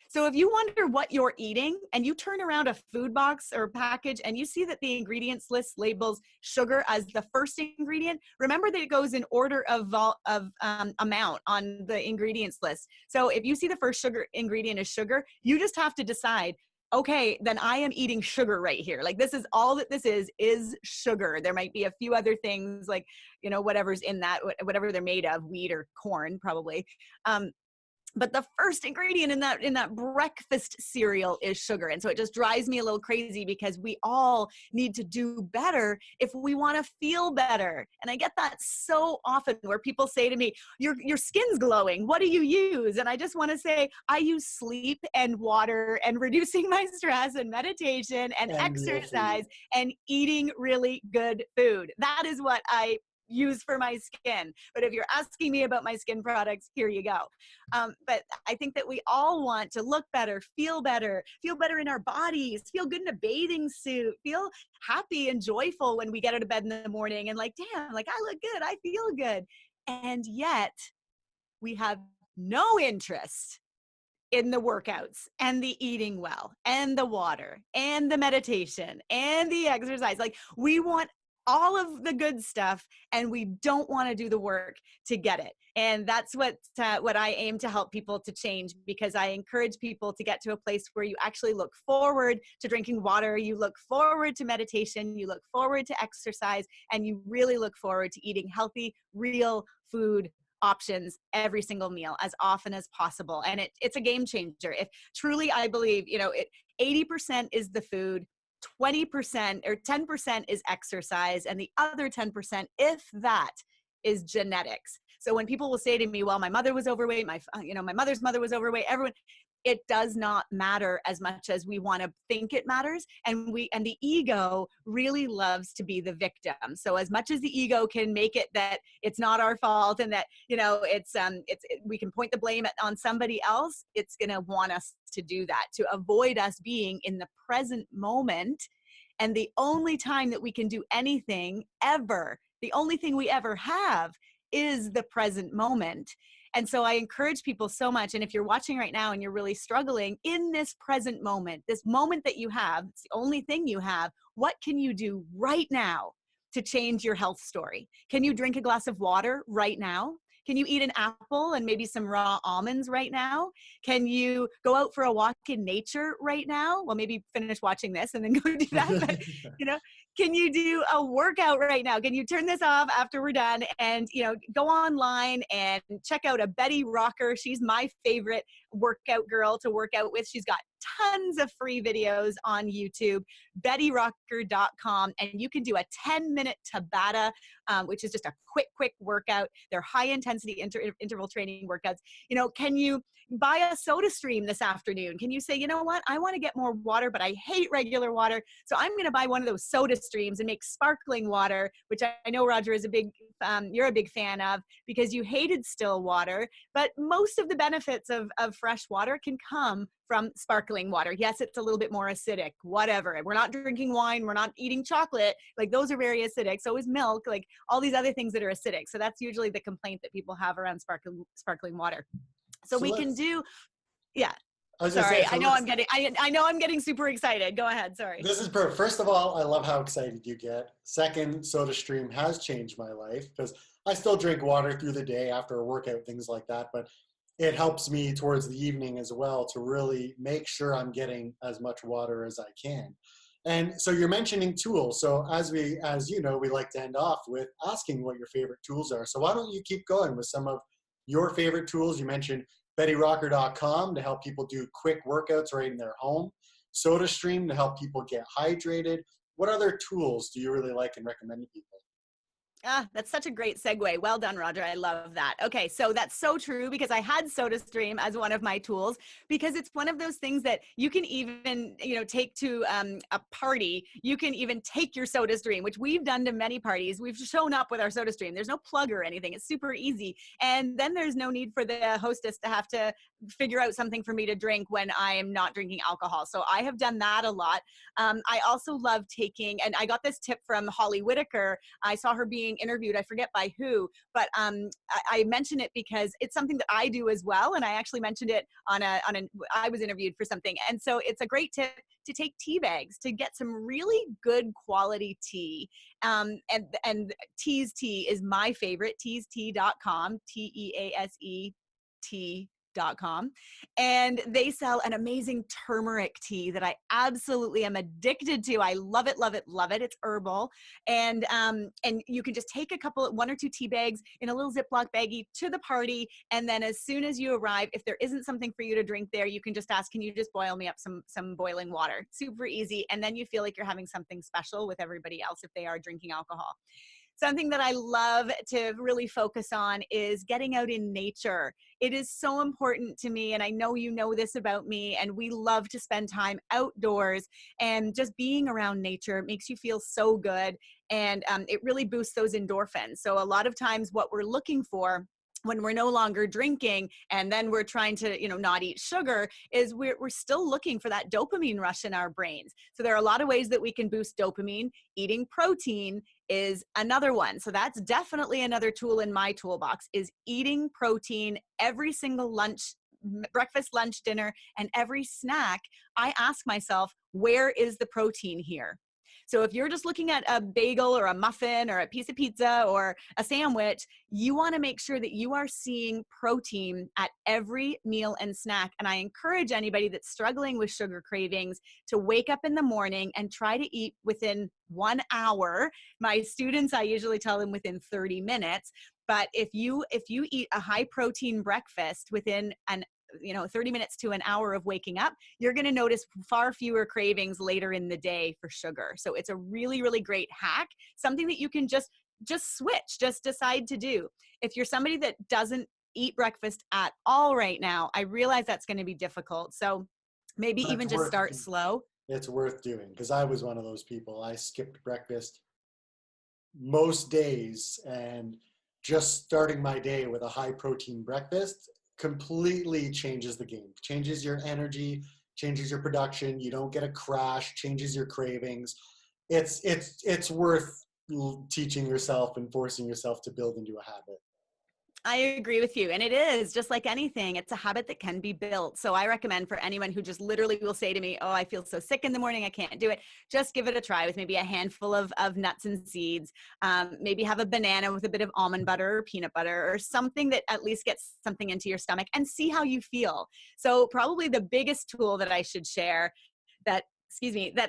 So if you wonder what you're eating and you turn around a food box or package and you see that the ingredients list labels sugar as the first ingredient, remember that it goes in order of amount on the ingredients list. So if you see the first sugar ingredient is sugar, you just have to decide, okay, then I am eating sugar right here. Like, this is all that this is sugar. There might be a few other things like, you know, whatever's in that, whatever they're made of, wheat or corn probably. But the first ingredient in that breakfast cereal is sugar. And so it just drives me a little crazy because we all need to do better if we want to feel better. And I get that so often where people say to me, your skin's glowing. What do you use? And I just want to say, I use sleep and water and reducing my stress and meditation and exercise and eating really good food. That is what I use for my skin. But if you're asking me about my skin products, here you go. But I think that we all want to look better feel better in our bodies, feel good in a bathing suit, feel happy and joyful when we get out of bed in the morning and like, damn, like I look good, I feel good. And yet we have no interest in the workouts and the eating well and the water and the meditation and the exercise. Like, we want all of the good stuff and we don't want to do the work to get it. And that's what I aim to help people to change, because I encourage people to get to a place where you actually look forward to drinking water, you look forward to meditation, you look forward to exercise, and you really look forward to eating healthy, real food options every single meal as often as possible. And it's a game changer. If truly, I believe, 80% is the food, 20% or 10% is exercise, and the other 10%, if that, is genetics. So when people will say to me, well, my mother was overweight, my mother's mother was overweight, everyone, it does not matter as much as we want to think it matters. And the ego really loves to be the victim. So as much as the ego can make it that it's not our fault and that, we can point the blame on somebody else, it's going to want us to do that, to avoid us being in the present moment. And the only time that we can do anything ever, the only thing we ever have, is the present moment. And so I encourage people so much. And if you're watching right now and you're really struggling in this present moment, this moment that you have, it's the only thing you have, what can you do right now to change your health story? Can you drink a glass of water right now? Can you eat an apple and maybe some raw almonds right now? Can you go out for a walk in nature right now? Well, maybe finish watching this and then go do that. But, can you do a workout right now? Can you turn this off after we're done and, go online and check out a Betty Rocker? She's my favorite workout girl to work out with. She's got tons of free videos on YouTube, bettyrocker.com, and you can do a 10-minute Tabata, which is just a quick workout. They're high intensity interval training workouts. Can you buy a soda stream this afternoon? Can you say, you know what, I want to get more water, but I hate regular water, so I'm going to buy one of those soda streams and make sparkling water, which I know Roger is you're a big fan of, because you hated still water. But most of the benefits of fresh water can come from sparkling water. Yes, it's a little bit more acidic, whatever. We're not drinking wine, we're not eating chocolate. Like, those are very acidic. So is milk, like all these other things that are acidic. So that's usually the complaint that people have around sparkling water. So we can do, yeah. Sorry, I know I'm getting super excited. Go ahead, sorry. This is perfect. First of all, I love how excited you get. Second, SodaStream has changed my life because I still drink water through the day after a workout, things like that, but it helps me towards the evening as well to really make sure I'm getting as much water as I can. And so you're mentioning tools. So as you know, we like to end off with asking what your favorite tools are. So why don't you keep going with some of your favorite tools? You mentioned bettyrocker.com to help people do quick workouts right in their home, SodaStream to help people get hydrated. What other tools do you really like and recommend to people? That's such a great segue. Well done, Roger. I love that. Okay, so that's so true, because I had SodaStream as one of my tools, because it's one of those things that you can even, take to a party. You can even take your SodaStream, which we've done to many parties. We've shown up with our SodaStream. There's no plug or anything. It's super easy. And then there's no need for the hostess to have to figure out something for me to drink when I am not drinking alcohol. So I have done that a lot. I also love taking, and I got this tip from Holly Whitaker. I saw her being being interviewed, I forget by who, but I mention it because it's something that I do as well. And I actually mentioned it I was interviewed for something. And so it's a great tip to take tea bags to get some really good quality tea. And Tea's Tea is my favorite, teastea.com, teasea.com. And they sell an amazing turmeric tea that I absolutely am addicted to. I love it, love it, love it. It's herbal. And you can just take one or two tea bags in a little Ziploc baggie to the party. And then as soon as you arrive, if there isn't something for you to drink there, you can just ask, can you just boil me up some boiling water? Super easy. And then you feel like you're having something special with everybody else if they are drinking alcohol. Something that I love to really focus on is getting out in nature. It is so important to me, and I know you know this about me, and we love to spend time outdoors, and just being around nature makes you feel so good, and it really boosts those endorphins. So a lot of times what we're looking for when we're no longer drinking and then we're trying to, not eat sugar, is we're still looking for that dopamine rush in our brains. So there are a lot of ways that we can boost dopamine. Eating protein is another one. So that's definitely another tool in my toolbox, is eating protein every single lunch, breakfast, lunch, dinner, and every snack. I ask myself, where is the protein here? So if you're just looking at a bagel or a muffin or a piece of pizza or a sandwich, you want to make sure that you are seeing protein at every meal and snack. And I encourage anybody that's struggling with sugar cravings to wake up in the morning and try to eat within 1 hour. My students, I usually tell them within 30 minutes. But if you eat a high protein breakfast within 30 minutes to an hour of waking up, you're going to notice far fewer cravings later in the day for sugar. So it's a really, really great hack, something that you can just switch, just decide to do. If you're somebody that doesn't eat breakfast at all right now, I realize that's going to be difficult. So maybe even just start slow. It's worth doing, because I was one of those people. I skipped breakfast most days, and just starting my day with a high protein breakfast completely changes the game, changes your energy, changes your production. You don't get a crash, changes your cravings. It's worth teaching yourself and forcing yourself to build into a habit. I agree with you. And it is just like anything. It's a habit that can be built. So I recommend for anyone who just literally will say to me, oh, I feel so sick in the morning, I can't do it. Just give it a try with maybe a handful of nuts and seeds. Maybe have a banana with a bit of almond butter or peanut butter or something that at least gets something into your stomach, and see how you feel. So probably the biggest tool that I should share that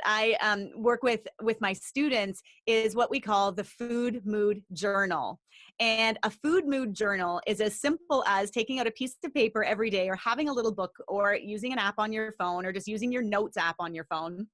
I work with my students is what we call the food mood journal. And a food mood journal is as simple as taking out a piece of paper every day, or having a little book, or using an app on your phone, or just using your notes app on your phone.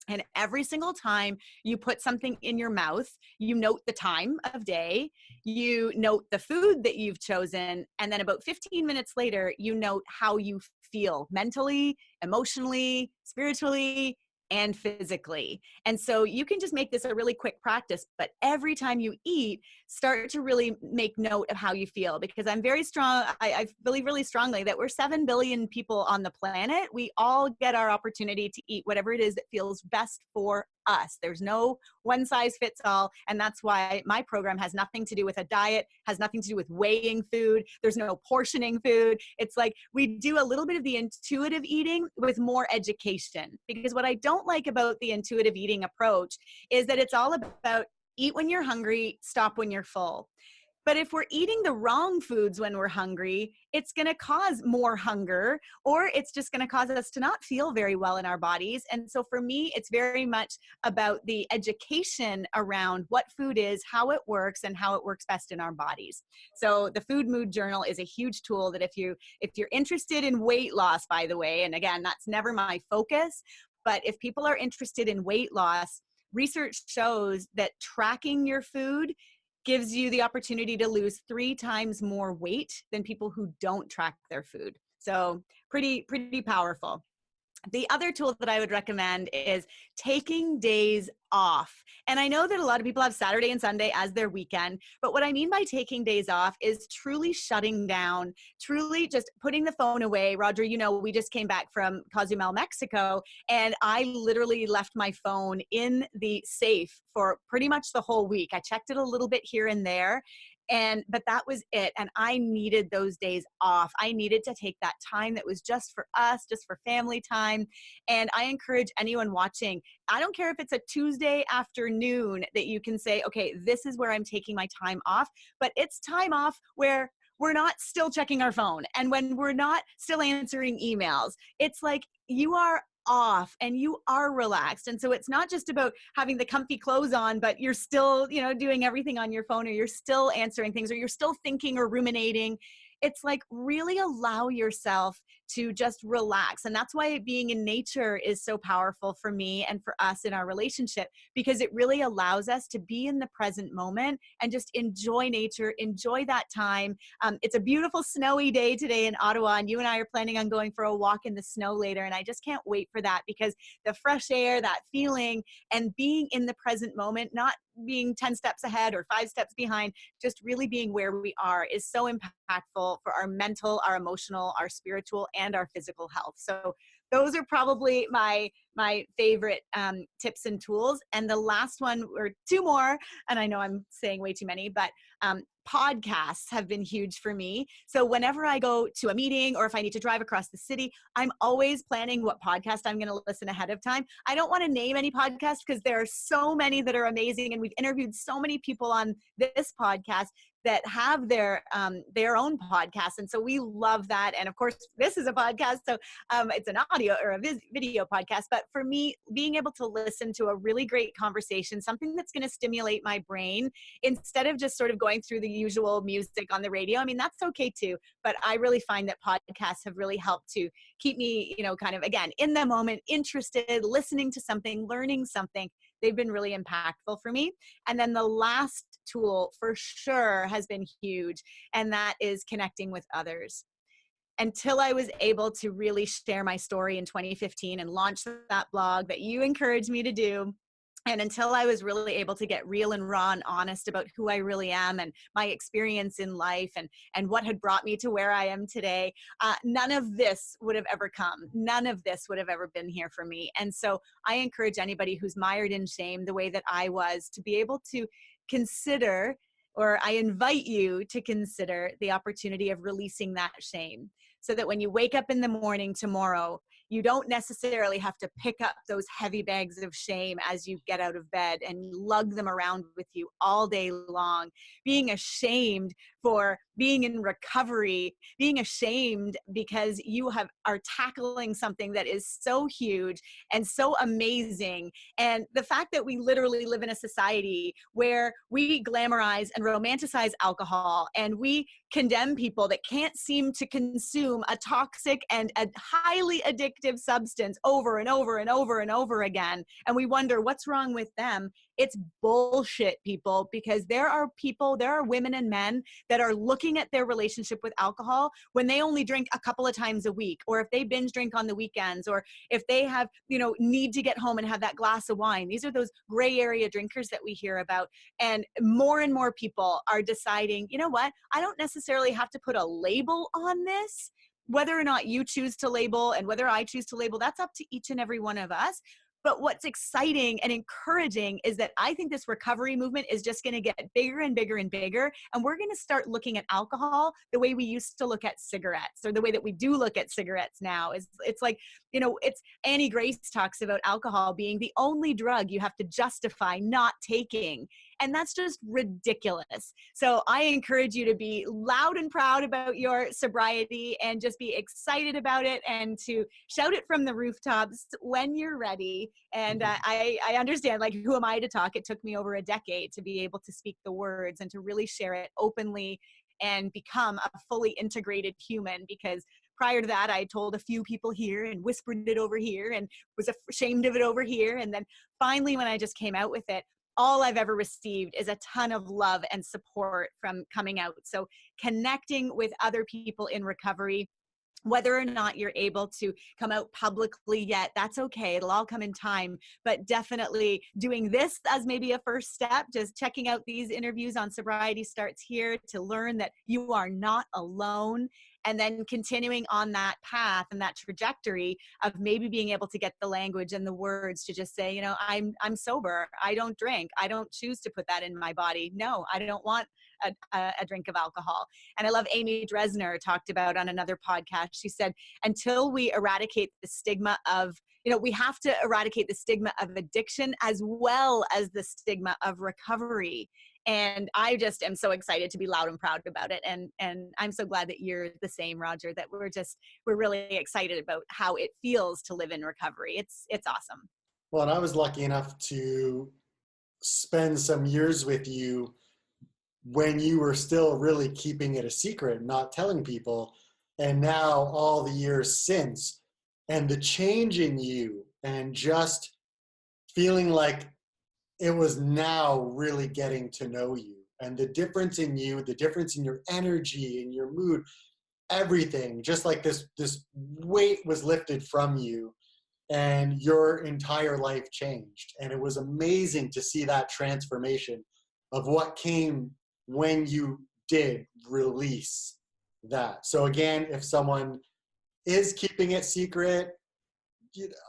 And every single time you put something in your mouth, you note the time of day, you note the food that you've chosen, and then about 15 minutes later, you note how you feel mentally, emotionally, spiritually, and physically. And so you can just make this a really quick practice, but every time you eat, start to really make note of how you feel, because I'm very strong. I believe really strongly that we're 7 billion people on the planet. We all get our opportunity to eat whatever it is that feels best for us. There's no one size fits all. And that's why my program has nothing to do with a diet, has nothing to do with weighing food. There's no portioning food. It's like we do a little bit of the intuitive eating with more education, because what I don't like about the intuitive eating approach is that it's all about eat when you're hungry, stop when you're full. But if we're eating the wrong foods when we're hungry, it's going to cause more hunger, or it's just going to cause us to not feel very well in our bodies. And so for me, it's very much about the education around what food is, how it works, and how it works best in our bodies. So the food mood journal is a huge tool that if you're interested in weight loss, by the way, and again, that's never my focus, but if people are interested in weight loss, research shows that tracking your food gives you the opportunity to lose 3 times more weight than people who don't track their food. So pretty powerful. The other tool that I would recommend is taking days off. And I know that a lot of people have Saturday and Sunday as their weekend, but what I mean by taking days off is truly shutting down, truly just putting the phone away. Roger, you know, we just came back from Cozumel, Mexico, and I literally left my phone in the safe for pretty much the whole week. I checked it a little bit here and there, but that was it. And I needed those days off. I needed to take that time that was just for us, just for family time. And I encourage anyone watching, I don't care if it's a Tuesday afternoon, that you can say, okay, this is where I'm taking my time off, but it's time off where we're not still checking our phone and when we're not still answering emails. It's like you are off and you are relaxed. And so it's not just about having the comfy clothes on, but you're still, you know, doing everything on your phone, or you're still answering things, or you're still thinking or ruminating. It's like really allow yourself to just relax. And that's why being in nature is so powerful for me and for us in our relationship, because it really allows us to be in the present moment and just enjoy nature, enjoy that time. It's a beautiful snowy day today in Ottawa, and you and I are planning on going for a walk in the snow later. And I just can't wait for that, because the fresh air, that feeling, and being in the present moment, not being 10 steps ahead or 5 steps behind, just really being where we are is so impactful for our mental, our emotional, our spiritual, and our physical health. So those are probably my favorite tips and tools. And the last one, or two more, and I know I'm saying way too many, but podcasts have been huge for me. So whenever I go to a meeting, or if I need to drive across the city, I'm always planning what podcast I'm going to listen ahead of time. I don't want to name any podcasts because there are so many that are amazing, and we've interviewed so many people on this podcast that have their own podcast. And so we love that. And of course, this is a podcast, so it's an audio or a video podcast. But for me, being able to listen to a really great conversation, something that's going to stimulate my brain, instead of just sort of going through the usual music on the radio. I mean, that's okay too. But I really find that podcasts have really helped to keep me, you know, kind of, again, in the moment, interested, listening to something, learning something. They've been really impactful for me. And then the last tool for sure has been huge, and that is connecting with others. Until I was able to really share my story in 2015 and launch that blog that you encouraged me to do, and until I was really able to get real and raw and honest about who I really am and my experience in life and what had brought me to where I am today, none of this would have ever come. None of this would have ever been here for me. And so I encourage anybody who's mired in shame the way that I was to be able to consider, or I invite you to consider, the opportunity of releasing that shame, so that when you wake up in the morning tomorrow, you don't necessarily have to pick up those heavy bags of shame as you get out of bed and lug them around with you all day long, being ashamed for being in recovery, being ashamed because you are tackling something that is so huge and so amazing. And the fact that we literally live in a society where we glamorize and romanticize alcohol, and we condemn people that can't seem to consume a toxic and a highly addictive substance over and over and over and over again, and we wonder what's wrong with them. It's bullshit, people, because there are women and men that are looking at their relationship with alcohol when they only drink a couple of times a week, or if they binge drink on the weekends, or if they have, need to get home and have that glass of wine. These are those gray area drinkers that we hear about. And more people are deciding, you know what, I don't necessarily have to put a label on this. Whether or not you choose to label and whether I choose to label, that's up to each and every one of us. But what's exciting and encouraging is that I think this recovery movement is just going to get bigger and bigger and bigger. And we're going to start looking at alcohol the way we used to look at cigarettes, or the way that we do look at cigarettes now. It's like, it's Annie Grace talks about alcohol being the only drug you have to justify not taking. And that's just ridiculous. So I encourage you to be loud and proud about your sobriety and just be excited about it, and to shout it from the rooftops when you're ready. And I understand, like, who am I to talk? It took me over a decade to be able to speak the words and to really share it openly and become a fully integrated human, because prior to that, I told a few people here and whispered it over here and was ashamed of it over here. And then finally, when I just came out with it, all I've ever received is a ton of love and support from coming out. So connecting with other people in recovery Whether or not you're able to come out publicly yet, that's okay. It'll all come in time. But definitely doing this as maybe a first step, just checking out these interviews on Sobriety Starts Here to learn that you are not alone. And then continuing on that path and that trajectory of maybe being able to get the language and the words to just say, I'm sober. I don't drink. I don't choose to put that in my body. No, I don't want a drink of alcohol. And I love Amy Dresner talked about on another podcast. She said, until we eradicate the stigma of, we have to eradicate the stigma of addiction as well as the stigma of recovery. And I just am so excited to be loud and proud about it. And I'm so glad that you're the same, Roger, that we're really excited about how it feels to live in recovery. It's awesome. Well, and I was lucky enough to spend some years with you when you were still really keeping it a secret, not telling people. And now all the years since, and the change in you, and just feeling like it was now really getting to know you, and the difference in you, the difference in your energy and your mood, everything, just like this weight was lifted from you, and your entire life changed. And it was amazing to see that transformation of what came when you did release that. So again, if someone is keeping it secret,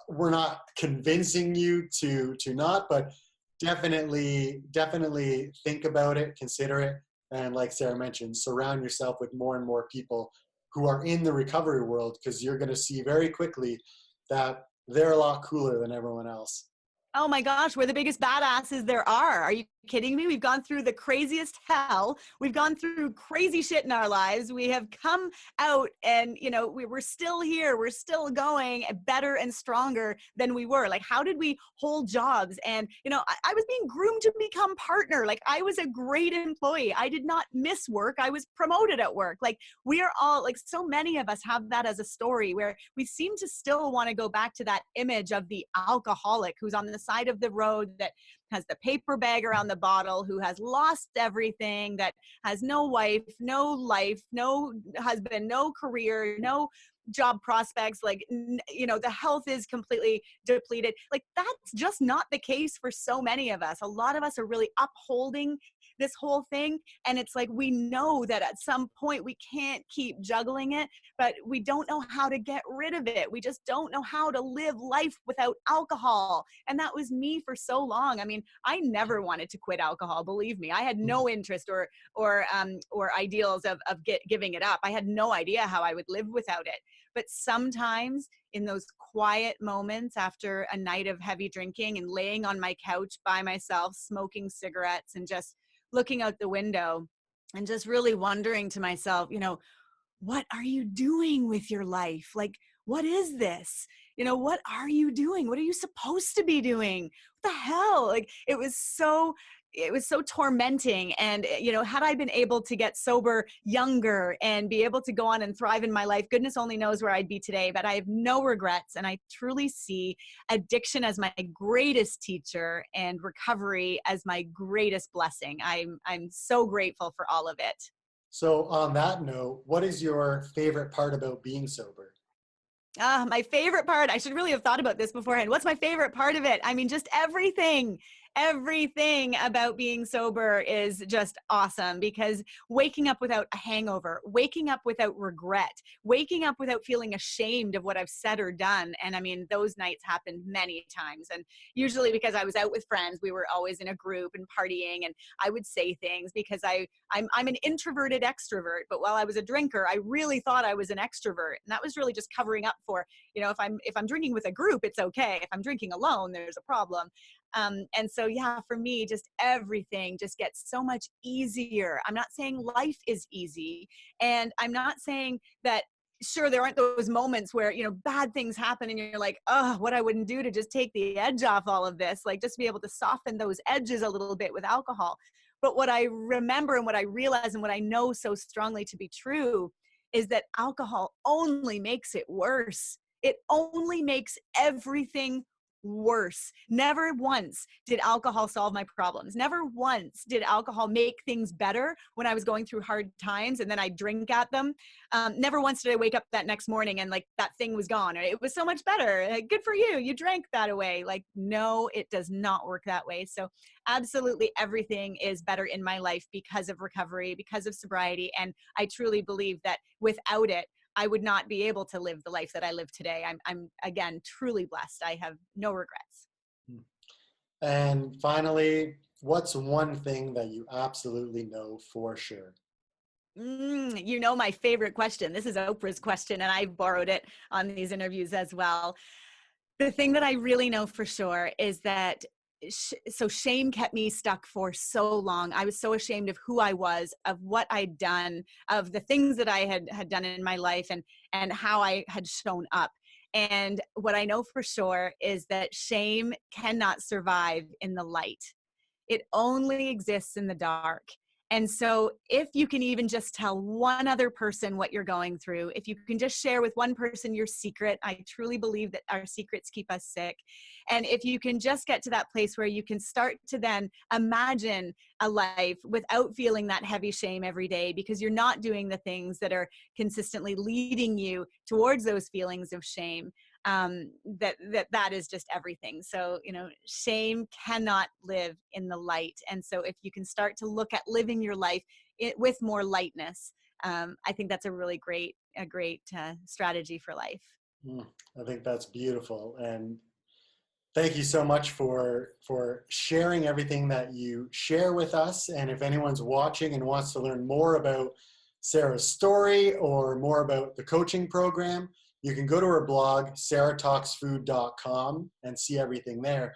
we're not convincing you to not, but definitely think about it, consider it. And like Sarah mentioned, surround yourself with more and more people who are in the recovery world, because you're going to see very quickly that they're a lot cooler than everyone else. Oh my gosh, we're the biggest badasses there are. Are you kidding me? We've gone through the craziest hell. We've gone through crazy shit in our lives. We have come out and, we're still here. We're still going better and stronger than we were. Like, how did we hold jobs? And, I was being groomed to become partner. Like, I was a great employee. I did not miss work. I was promoted at work. Like, we are all, like, so many of us have that as a story where we seem to still want to go back to that image of the alcoholic who's on the side of the road that has the paper bag around the bottle, who has lost everything, that has no wife, no life, no husband, no career, no job prospects, like, the health is completely depleted. Like, that's just not the case for so many of us. A lot of us are really upholding this whole thing. And it's like, we know that at some point we can't keep juggling it, but we don't know how to get rid of it. We just don't know how to live life without alcohol. And that was me for so long. I mean, I never wanted to quit alcohol. Believe me, I had no interest or ideals of giving it up. I had no idea how I would live without it. But sometimes in those quiet moments after a night of heavy drinking and laying on my couch by myself, smoking cigarettes and just looking out the window and just really wondering to myself, what are you doing with your life? Like, what is this? What are you doing? What are you supposed to be doing? What the hell? Like, it was so tormenting. And, had I been able to get sober younger and be able to go on and thrive in my life, goodness only knows where I'd be today. But I have no regrets. And I truly see addiction as my greatest teacher and recovery as my greatest blessing. I'm so grateful for all of it. So on that note, what is your favorite part about being sober? My favorite part, I should really have thought about this beforehand. What's my favorite part of it? I mean, just everything about being sober is just awesome, because waking up without a hangover, waking up without regret, waking up without feeling ashamed of what I've said or done. And I mean, those nights happened many times. And usually because I was out with friends, we were always in a group and partying, and I would say things because I'm an introverted extrovert, but while I was a drinker, I really thought I was an extrovert. And that was really just covering up for, if I'm drinking with a group, it's okay. If I'm drinking alone, there's a problem. And so, yeah, for me, just everything just gets so much easier. I'm not saying life is easy, and I'm not saying that, sure, there aren't those moments where, bad things happen and you're like, oh, what I wouldn't do to just take the edge off all of this, like just be able to soften those edges a little bit with alcohol. But what I remember and what I realize and what I know so strongly to be true is that alcohol only makes it worse. It only makes everything worse. Never once did alcohol solve my problems. Never once did alcohol make things better when I was going through hard times and then I drink at them. Never once did I wake up that next morning and like that thing was gone. Or it was so much better. Good for you. You drank that away. Like, no, it does not work that way. So absolutely everything is better in my life because of recovery, because of sobriety. And I truly believe that without it, I would not be able to live the life that I live today. I'm again, truly blessed. I have no regrets. And finally, what's one thing that you absolutely know for sure? You know, my favorite question. This is Oprah's question, and I've borrowed it on these interviews as well. The thing that I really know for sure is that so shame kept me stuck for so long. I was so ashamed of who I was, of what I'd done, of the things that I had done in my life, and how I had shown up. And what I know for sure is that shame cannot survive in the light. It only exists in the dark. And so if you can even just tell one other person what you're going through, if you can just share with one person your secret, I truly believe that our secrets keep us sick. And if you can just get to that place where you can start to then imagine a life without feeling that heavy shame every day, because you're not doing the things that are consistently leading you towards those feelings of shame, that is just everything. So, you know, shame cannot live in the light. And so if you can start to look at living your life with more lightness, I think that's a really great strategy for life. I think that's beautiful. And thank you so much for sharing everything that you share with us. And if anyone's watching and wants to learn more about Sarah's story or more about the coaching program, you can go to her blog, sarahtalksfood.com, and see everything there.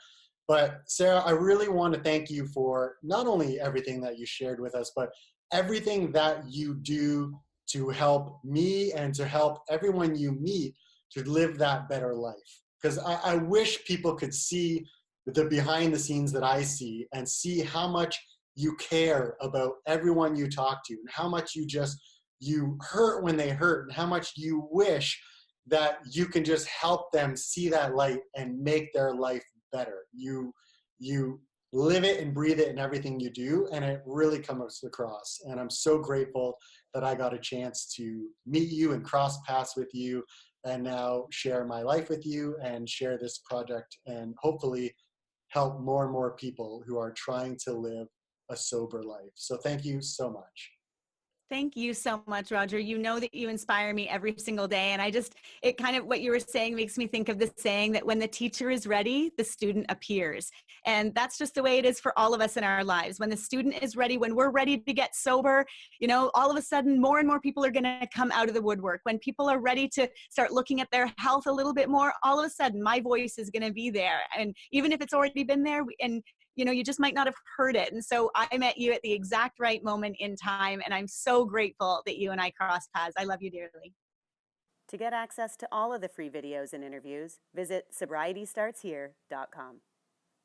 But Sarah, I really want to thank you for not only everything that you shared with us, but everything that you do to help me and to help everyone you meet to live that better life. Because I wish people could see the behind the scenes that I see and see how much you care about everyone you talk to and how much you hurt when they hurt and how much you wish that you can just help them see that light and make their life better. You live it and breathe it in everything you do, and it really comes across. And I'm so grateful that I got a chance to meet you and cross paths with you and now share my life with you and share this project and hopefully help more and more people who are trying to live a sober life. So thank you so much. Thank you so much, Roger. You know that you inspire me every single day. And it kind of what you were saying makes me think of the saying that when the teacher is ready, the student appears. And that's just the way it is for all of us in our lives. When the student is ready, when we're ready to get sober, you know, all of a sudden more and more people are going to come out of the woodwork. When people are ready to start looking at their health a little bit more, all of a sudden my voice is going to be there. And even if it's already been there, and you know, you just might not have heard it. And so I met you at the exact right moment in time. And I'm so grateful that you and I crossed paths. I love you dearly. To get access to all of the free videos and interviews, visit sobrietystartshere.com.